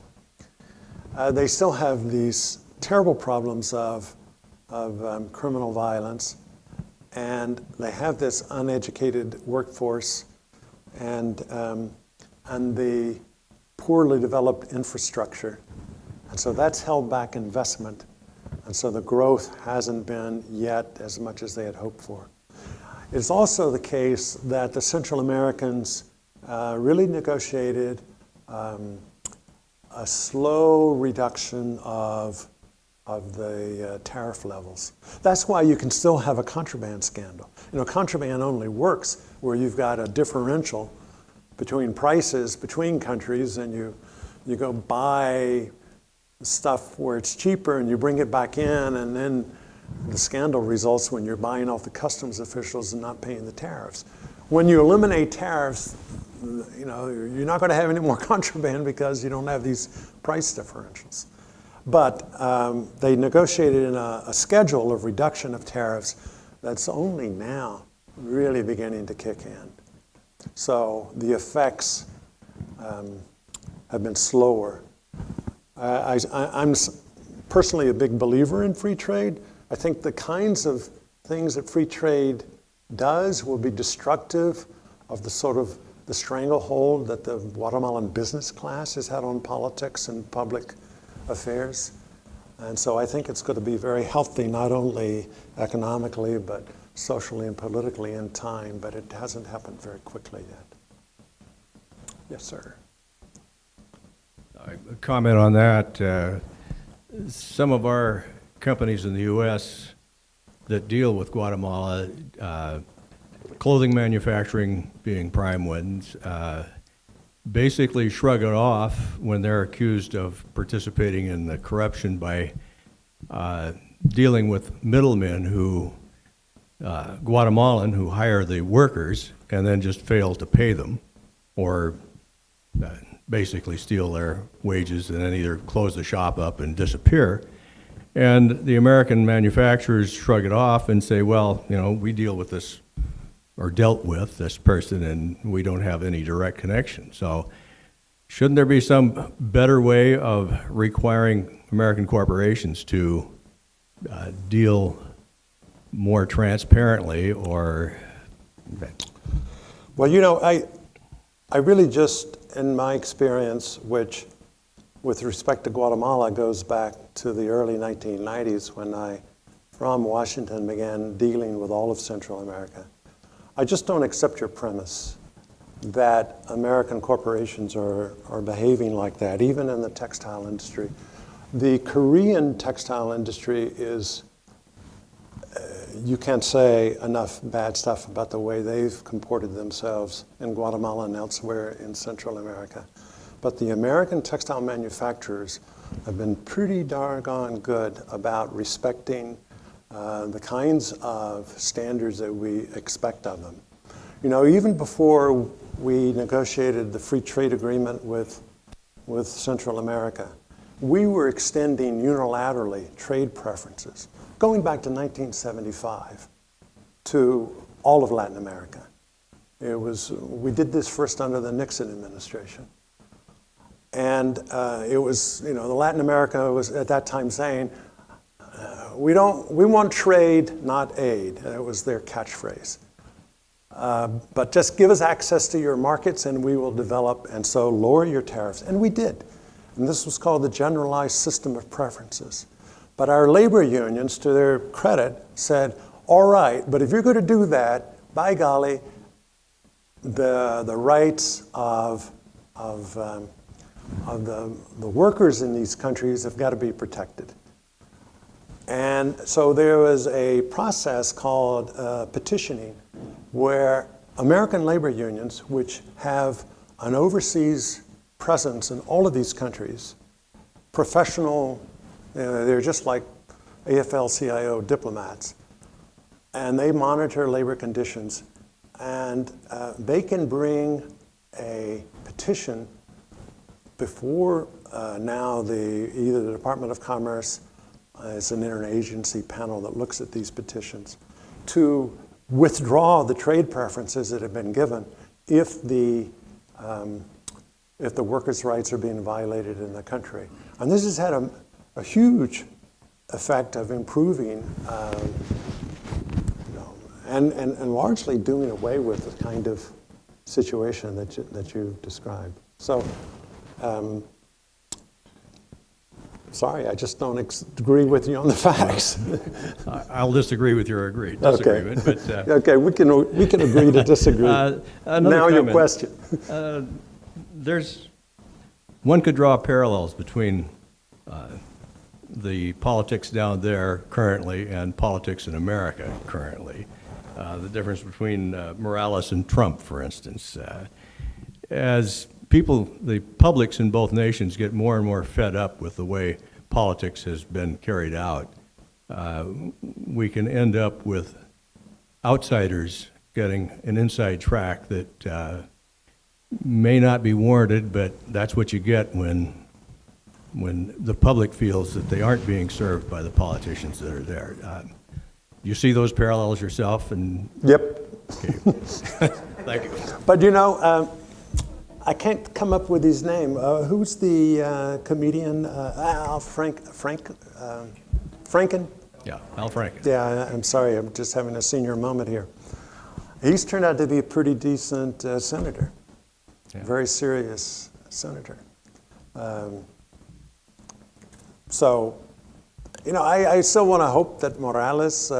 they still have these terrible problems of criminal violence, and they have this uneducated workforce, and and the poorly developed infrastructure. And so that's held back investment. And so the growth hasn't been yet as much as they had hoped for. It's also the case that the Central Americans really negotiated a slow reduction of the tariff levels. That's why you can still have a contraband scandal. Contraband only works where you've got a differential between prices between countries, and you go buy stuff where it's cheaper and you bring it back in, and then the scandal results when you're buying off the customs officials and not paying the tariffs. When you eliminate tariffs, you're not going to have any more contraband because you don't have these price differentials. But they negotiated in a schedule of reduction of tariffs that's only now really beginning to kick in. So the effects have been slower. I'm personally a big believer in free trade. I think the kinds of things that free trade does will be destructive of the sort of the stranglehold that the Guatemalan business class has had on politics and public affairs. And so I think it's going to be very healthy, not only economically, but socially and politically in time, but it hasn't happened very quickly yet. Yes, sir. A comment on that. Some of our companies in the U.S. that deal with Guatemala, clothing manufacturing being prime ones, basically shrug it off when they're accused of participating in the corruption by dealing with middlemen who, Guatemalan, who hire the workers and then just fail to pay them, or basically steal their wages and then either close the shop up and disappear. And the American manufacturers shrug it off and say, well, we deal with this, or dealt with this person, and we don't have any direct connection. So shouldn't there be some better way of requiring American corporations to deal more transparently, or? Well, I really just, in my experience, which with respect to Guatemala goes back to the early 1990s when I, from Washington, began dealing with all of Central America. I just don't accept your premise that American corporations are behaving like that, even in the textile industry. The Korean textile industry is, you can't say enough bad stuff about the way they've comported themselves in Guatemala and elsewhere in Central America. But the American textile manufacturers have been pretty doggone good about respecting the kinds of standards that we expect of them. Even before we negotiated the free trade agreement with Central America, we were extending unilaterally trade preferences, going back to 1975, to all of Latin America. We did this first under the Nixon administration. And it was, Latin America was at that time saying, we want trade, not aid. And it was their catchphrase. But just give us access to your markets and we will develop, and so lower your tariffs. And we did. And this was called the generalized system of preferences. But our labor unions, to their credit, said, all right, but if you're going to do that, by golly, the rights of the workers in these countries have got to be protected. And so there was a process called petitioning, where American labor unions, which have an overseas presence in all of these countries, professional, they're just like AFL-CIO diplomats, and they monitor labor conditions, and they can bring a petition before now either the Department of Commerce, it's an interagency panel that looks at these petitions, to withdraw the trade preferences that have been given if the workers' rights are being violated in the country. And this has had a huge effect of improving and largely doing away with the kind of situation that you described. So, sorry, I just don't agree with you on the facts. I'll disagree with your disagreement, but Okay, we can agree to disagree. another Now your comment. question. One could draw parallels between the politics down there currently and politics in America currently. The difference between Morales and Trump, for instance. As the publics in both nations get more and more fed up with the way politics has been carried out, we can end up with outsiders getting an inside track that may not be warranted, but that's what you get when the public feels that they aren't being served by the politicians that are there. You see those parallels yourself? Yep. Okay. Thank you. But I can't come up with his name. Who's the comedian? Franken? Yeah, Al Franken. Yeah, I'm sorry, I'm just having a senior moment here. He's turned out to be a pretty decent senator, very serious senator. So, I still want to hope that Morales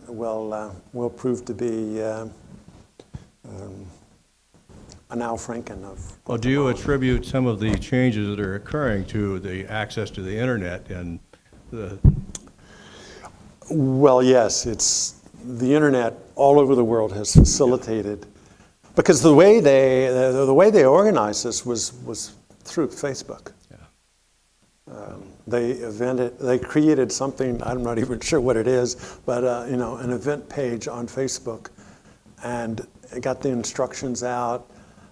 will prove to be an Al Franken of. Well, do you attribute some of the changes that are occurring to the access to the internet and the? Well, yes, it's the internet all over the world has facilitated, because the way they organized this was through Facebook. They created something, I'm not even sure what it is, but an event page on Facebook, and it got the instructions out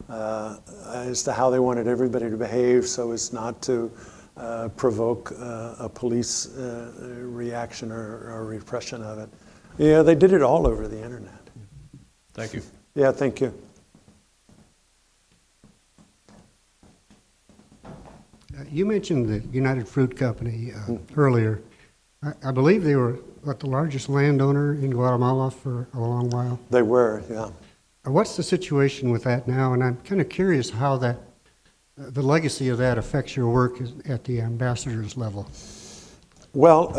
as to how they wanted everybody to behave so as not to provoke a police reaction or repression of it. Yeah, they did it all over the internet. Thank you. Yeah, thank you. You mentioned the United Fruit Company earlier. I believe they were the largest landowner in Guatemala for a long while. They were, yeah. What's the situation with that now? And I'm kind of curious how the legacy of that affects your work at the ambassador's level. Well,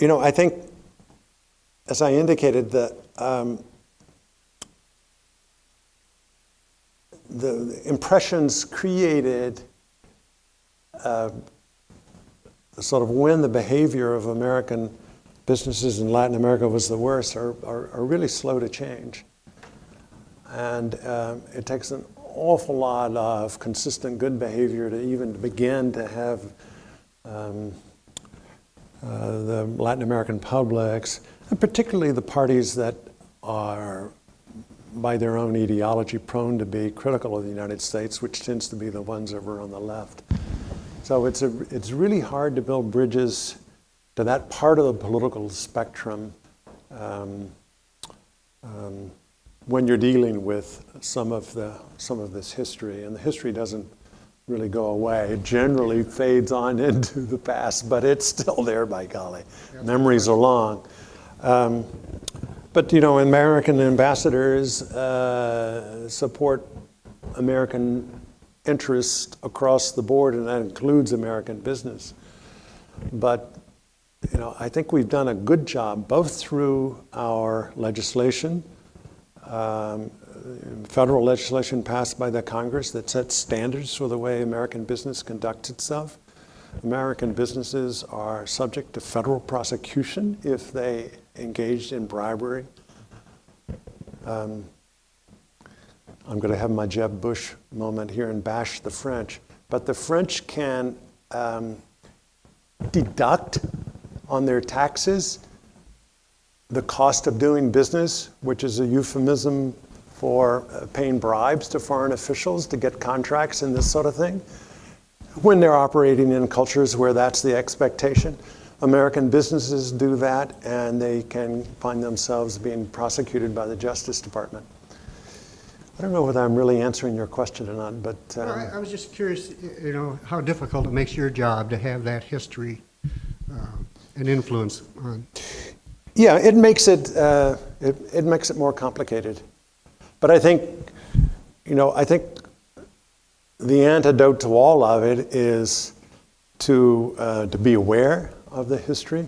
I think, as I indicated, the impressions created sort of when the behavior of American businesses in Latin America was the worst are really slow to change. And it takes an awful lot of consistent good behavior to even begin to have the Latin American publics, and particularly the parties that are by their own ideology prone to be critical of the United States, which tends to be the ones over on the left. So it's really hard to build bridges to that part of the political spectrum when you're dealing with some of this history, and the history doesn't really go away. It generally fades on into the past, but it's still there, by golly. Memories are long. But American ambassadors support American interests across the board, and that includes American business. But I think we've done a good job, both through our legislation, federal legislation passed by the Congress that sets standards for the way American business conducts itself. American businesses are subject to federal prosecution if they engaged in bribery. I'm going to have my Jeb Bush moment here and bash the French. But the French can deduct on their taxes the cost of doing business, which is a euphemism for paying bribes to foreign officials to get contracts and this sort of thing, when they're operating in cultures where that's the expectation. American businesses do that, and they can find themselves being prosecuted by the Justice Department. I don't know whether I'm really answering your question or not, but... I was just curious, how difficult it makes your job to have that history and influence on... Yeah, it makes it, it makes it more complicated. But I think, I think the antidote to all of it is to be aware of the history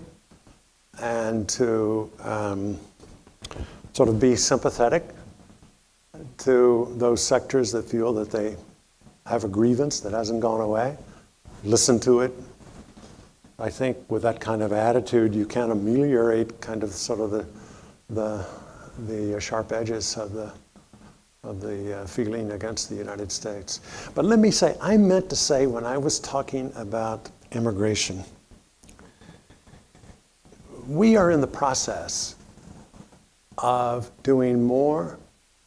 and to sort of be sympathetic to those sectors that feel that they have a grievance that hasn't gone away. Listen to it. I think with that kind of attitude, you can ameliorate kind of sort of the sharp edges of the feeling against the United States. But let me say, I meant to say when I was talking about immigration, we are in the process of doing more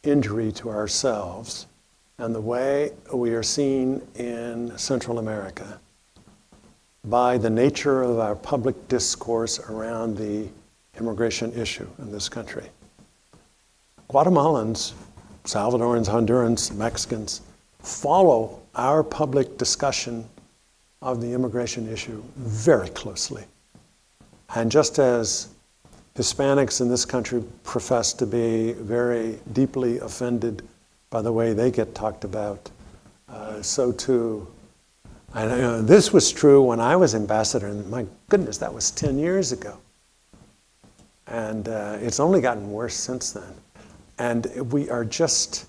injury to ourselves and the way we are seen in Central America by the nature of our public discourse around the immigration issue in this country. Guatemalans, Salvadorans, Hondurans, Mexicans follow our public discussion of the immigration issue very closely. And just as Hispanics in this country profess to be very deeply offended by the way they get talked about, so too. And this was true when I was ambassador, and my goodness, that was 10 years ago. And it's only gotten worse since then. And we are just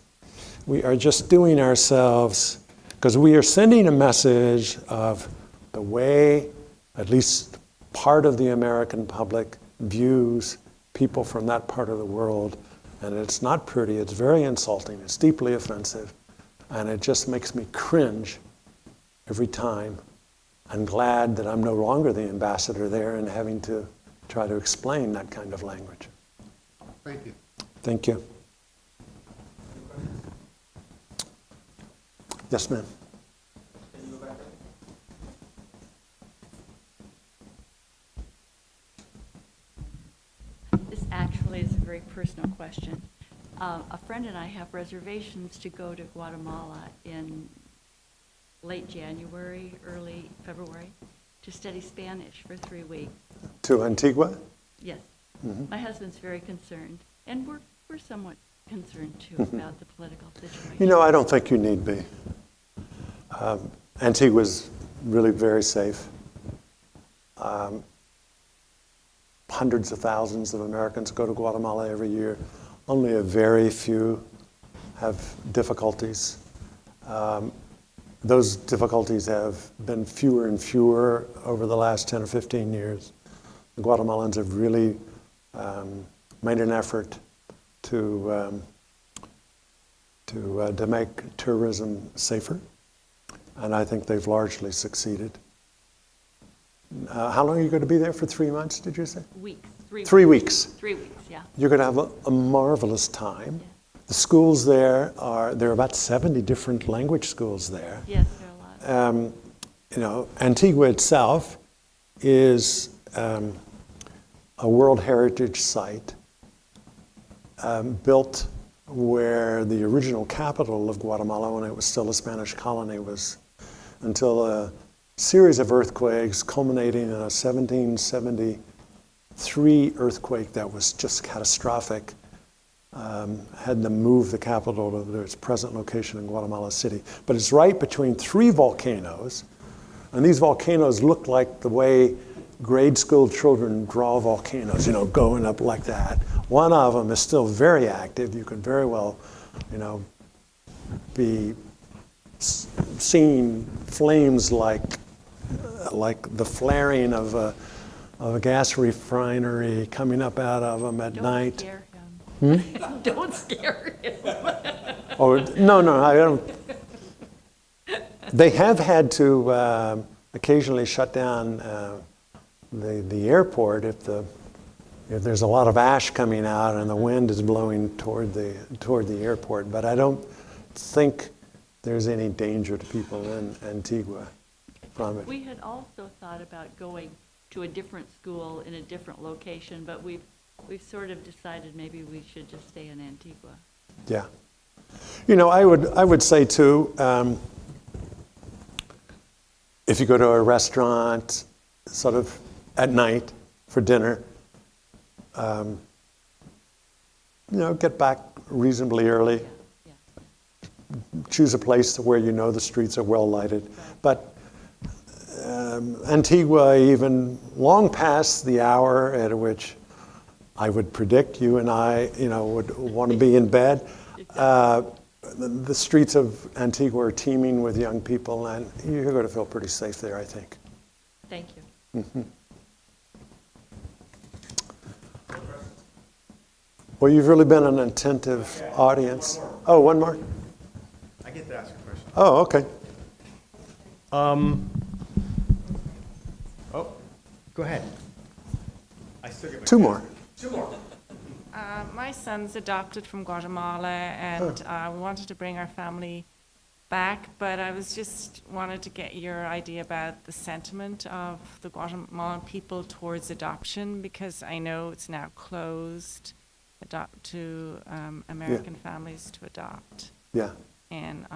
doing ourselves, because we are sending a message of the way at least part of the American public views people from that part of the world. And it's not pretty, it's very insulting, it's deeply offensive, and it just makes me cringe every time. I'm glad that I'm no longer the ambassador there and having to try to explain that kind of language. Thank you. Thank you. Yes, ma'am. This actually is a very personal question. A friend and I have reservations to go to Guatemala in late January, early February, to study Spanish for 3 weeks. To Antigua? Yes. My husband's very concerned, and we're somewhat concerned too about the political situation. I don't think you need be. Antigua's really very safe. Hundreds of thousands of Americans go to Guatemala every year. Only a very few have difficulties. Those difficulties have been fewer and fewer over the last 10 or 15 years. The Guatemalans have really made an effort to make tourism safer, and I think they've largely succeeded. How long are you going to be there for? 3 months, did you say? Weeks. 3 weeks. 3 weeks, yeah. You're going to have a marvelous time. Yeah. The schools there there are about 70 different language schools there. Yes, there are a lot. Antigua itself is a World Heritage Site built where the original capital of Guatemala, when it was still a Spanish colony, was until a series of earthquakes culminating in a 1773 earthquake that was just catastrophic, had them move the capital to its present location in Guatemala City. But it's right between 3 volcanoes, and these volcanoes look like the way grade school children draw volcanoes, going up like that. One of them is still very active. You could very well, be seeing flames like the flaring of a gas refinery coming up out of them at night. Don't scare him. Don't scare him. Oh, no, I don't. They have had to occasionally shut down the airport if there's a lot of ash coming out and the wind is blowing toward the airport. But I don't think there's any danger to people in Antigua from it. We had also thought about going to a different school in a different location, but we've sort of decided maybe we should just stay in Antigua. Yeah. I would say too, if you go to a restaurant sort of at night for dinner, get back reasonably early. Yeah. Choose a place where you know the streets are well lighted. But Antigua, even long past the hour at which I would predict you and I, would want to be in bed, the streets of Antigua are teeming with young people, and you're going to feel pretty safe there, I think. Thank you. Well, you've really been an attentive audience. Oh, one more? I get to ask a question. Oh, okay. Oh, go ahead. I still get my Two more. Two more. My son's adopted from Guatemala, and we wanted to bring our family back, but I was just wanted to get your idea about the sentiment of the Guatemalan people towards adoption, because I know it's now closed to American families to adopt. Yeah. And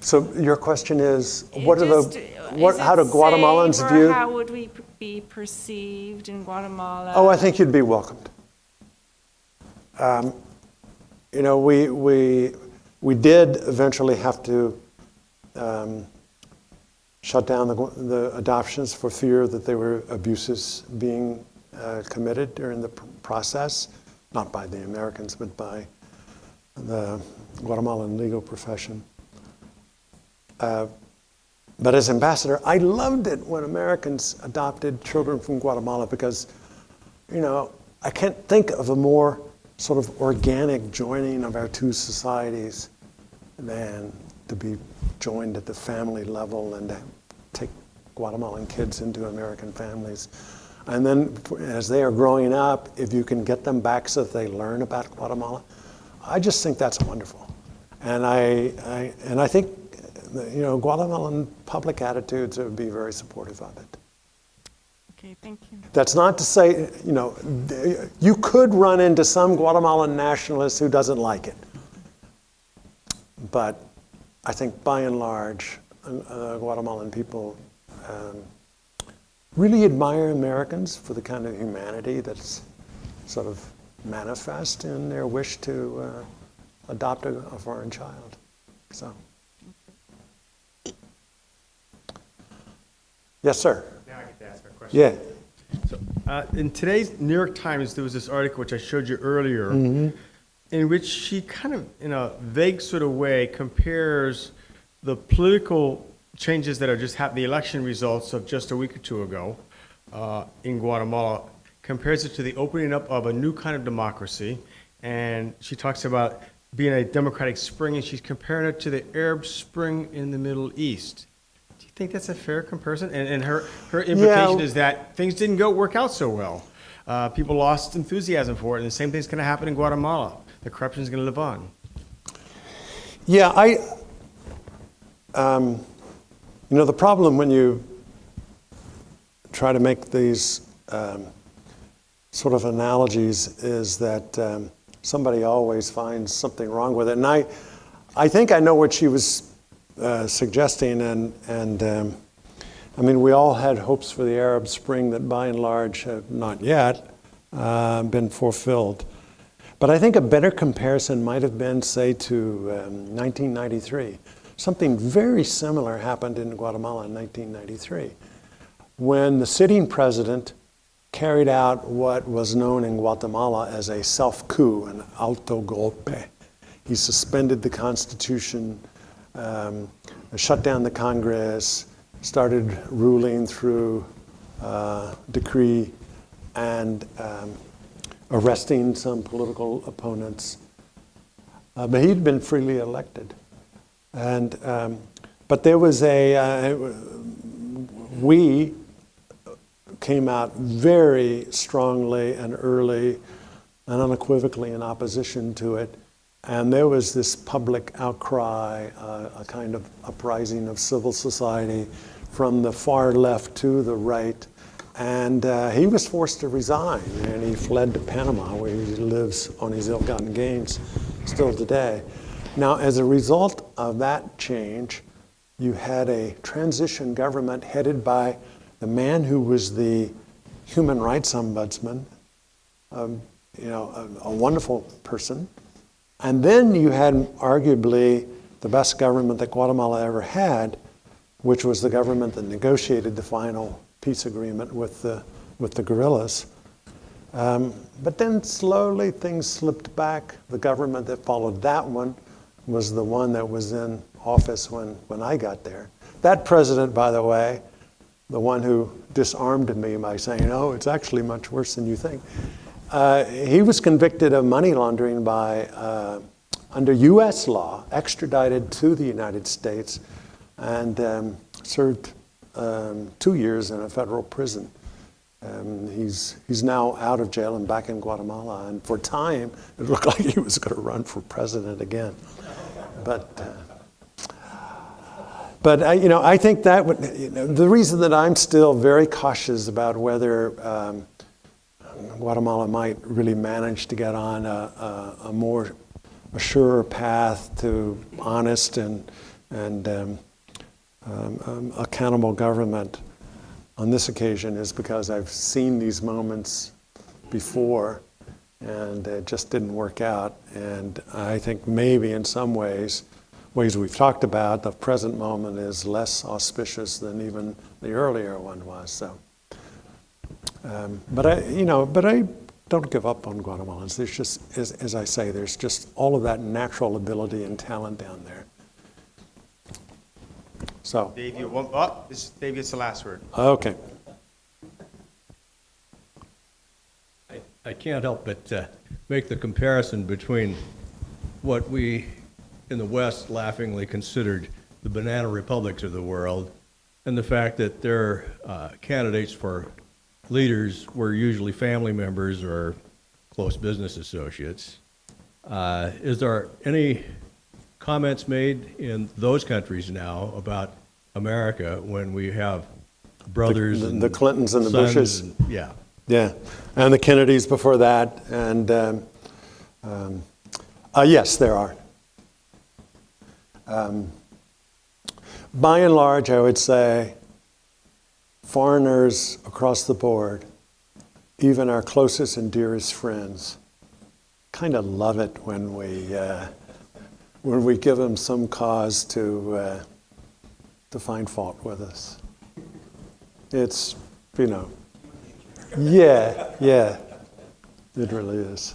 So your question is, it what are just- the, is how it do Guatemalans safe, or view? how would we be perceived in Guatemala? Oh, I think you'd be welcomed. We did eventually have to shut down the adoptions for fear that there were abuses being committed during the process, not by the Americans, but by the Guatemalan legal profession. But as ambassador, I loved it when Americans adopted children from Guatemala because, I can't think of a more sort of organic joining of our two societies than to be joined at the family level and to take Guatemalan kids into American families. And then as they are growing up, if you can get them back so that they learn about Guatemala, I just think that's wonderful. And I think, Guatemalan public attitudes would be very supportive of it. Okay, thank you. That's not to say, you could run into some Guatemalan nationalist who doesn't like it. But I think by and large, Guatemalan people really admire Americans for the kind of humanity that's sort of manifest in their wish to adopt a foreign child. So, yes, sir. Now I get to ask a question. Yeah. So, in today's New York Times, there was this article which I showed you earlier, in which she kind of, in a vague sort of way, compares the political changes that are just happening, the election results of just a week or two ago in Guatemala, compares it to the opening up of a new kind of democracy. And she talks about being a democratic spring, and she's comparing it to the Arab Spring in the Middle East. Do you think that's a fair comparison? And her implication is that things didn't work out so well. People lost enthusiasm for it, and the same thing's going to happen in Guatemala. The corruption is going to live on. Yeah, the problem when you try to make these sort of analogies is that somebody always finds something wrong with it. And I think I know what she was suggesting, and we all had hopes for the Arab Spring that by and large have not yet been fulfilled. But I think a better comparison might have been, say, to 1993. Something very similar happened in Guatemala in 1993, when the sitting president carried out what was known in Guatemala as a self-coup, an alto golpe. He suspended the constitution, shut down the Congress, started ruling through decree, and arresting some political opponents. But he'd been freely elected. And but there was we came out very strongly and early and unequivocally in opposition to it. And there was this public outcry, a kind of uprising of civil society from the far left to the right. And he was forced to resign, and he fled to Panama, where he lives on his ill-gotten gains still today. Now, as a result of that change, you had a transition government headed by the man who was the human rights ombudsman, a wonderful person. And then you had arguably the best government that Guatemala ever had, which was the government that negotiated the final peace agreement with the guerrillas. But then slowly things slipped back. The government that followed that one was the one that was in office when I got there. That president, by the way, the one who disarmed me by saying, "Oh, it's actually much worse than you think," he was convicted of money laundering by, under U.S. law, extradited to the United States, and served 2 years in a federal prison. He's now out of jail and back in Guatemala, and for a time, it looked like he was going to run for president again. But I think that would, the reason that I'm still very cautious about whether Guatemala might really manage to get on a more surer path to honest and accountable government on this occasion is because I've seen these moments before and it just didn't work out. And I think maybe in some ways we've talked about, the present moment is less auspicious than even the earlier one was. So, but I don't give up on Guatemalans. There's just, as I say, there's just all of that natural ability and talent down there. So, Dave, Dave gets the last word. okay. I can't help but make the comparison between what we in the West laughingly considered the banana republics of the world and the fact that their candidates for leaders were usually family members or close business associates. Is there any comments made in those countries now about America when we have brothers and the Clintons and the sons Bushes? and- yeah. Yeah, and the Kennedys before that, and yes, there are. By and large, I would say foreigners across the board, even our closest and dearest friends, kind of love it when we give them some cause to find fault with us. It's, yeah, it really is.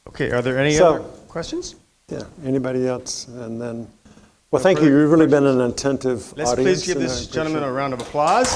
Okay, are there any So- other questions? Yeah, anybody else? And then, well, thank you. You've really been an attentive Let's audience. please give and I this gentleman appreciate a round of applause.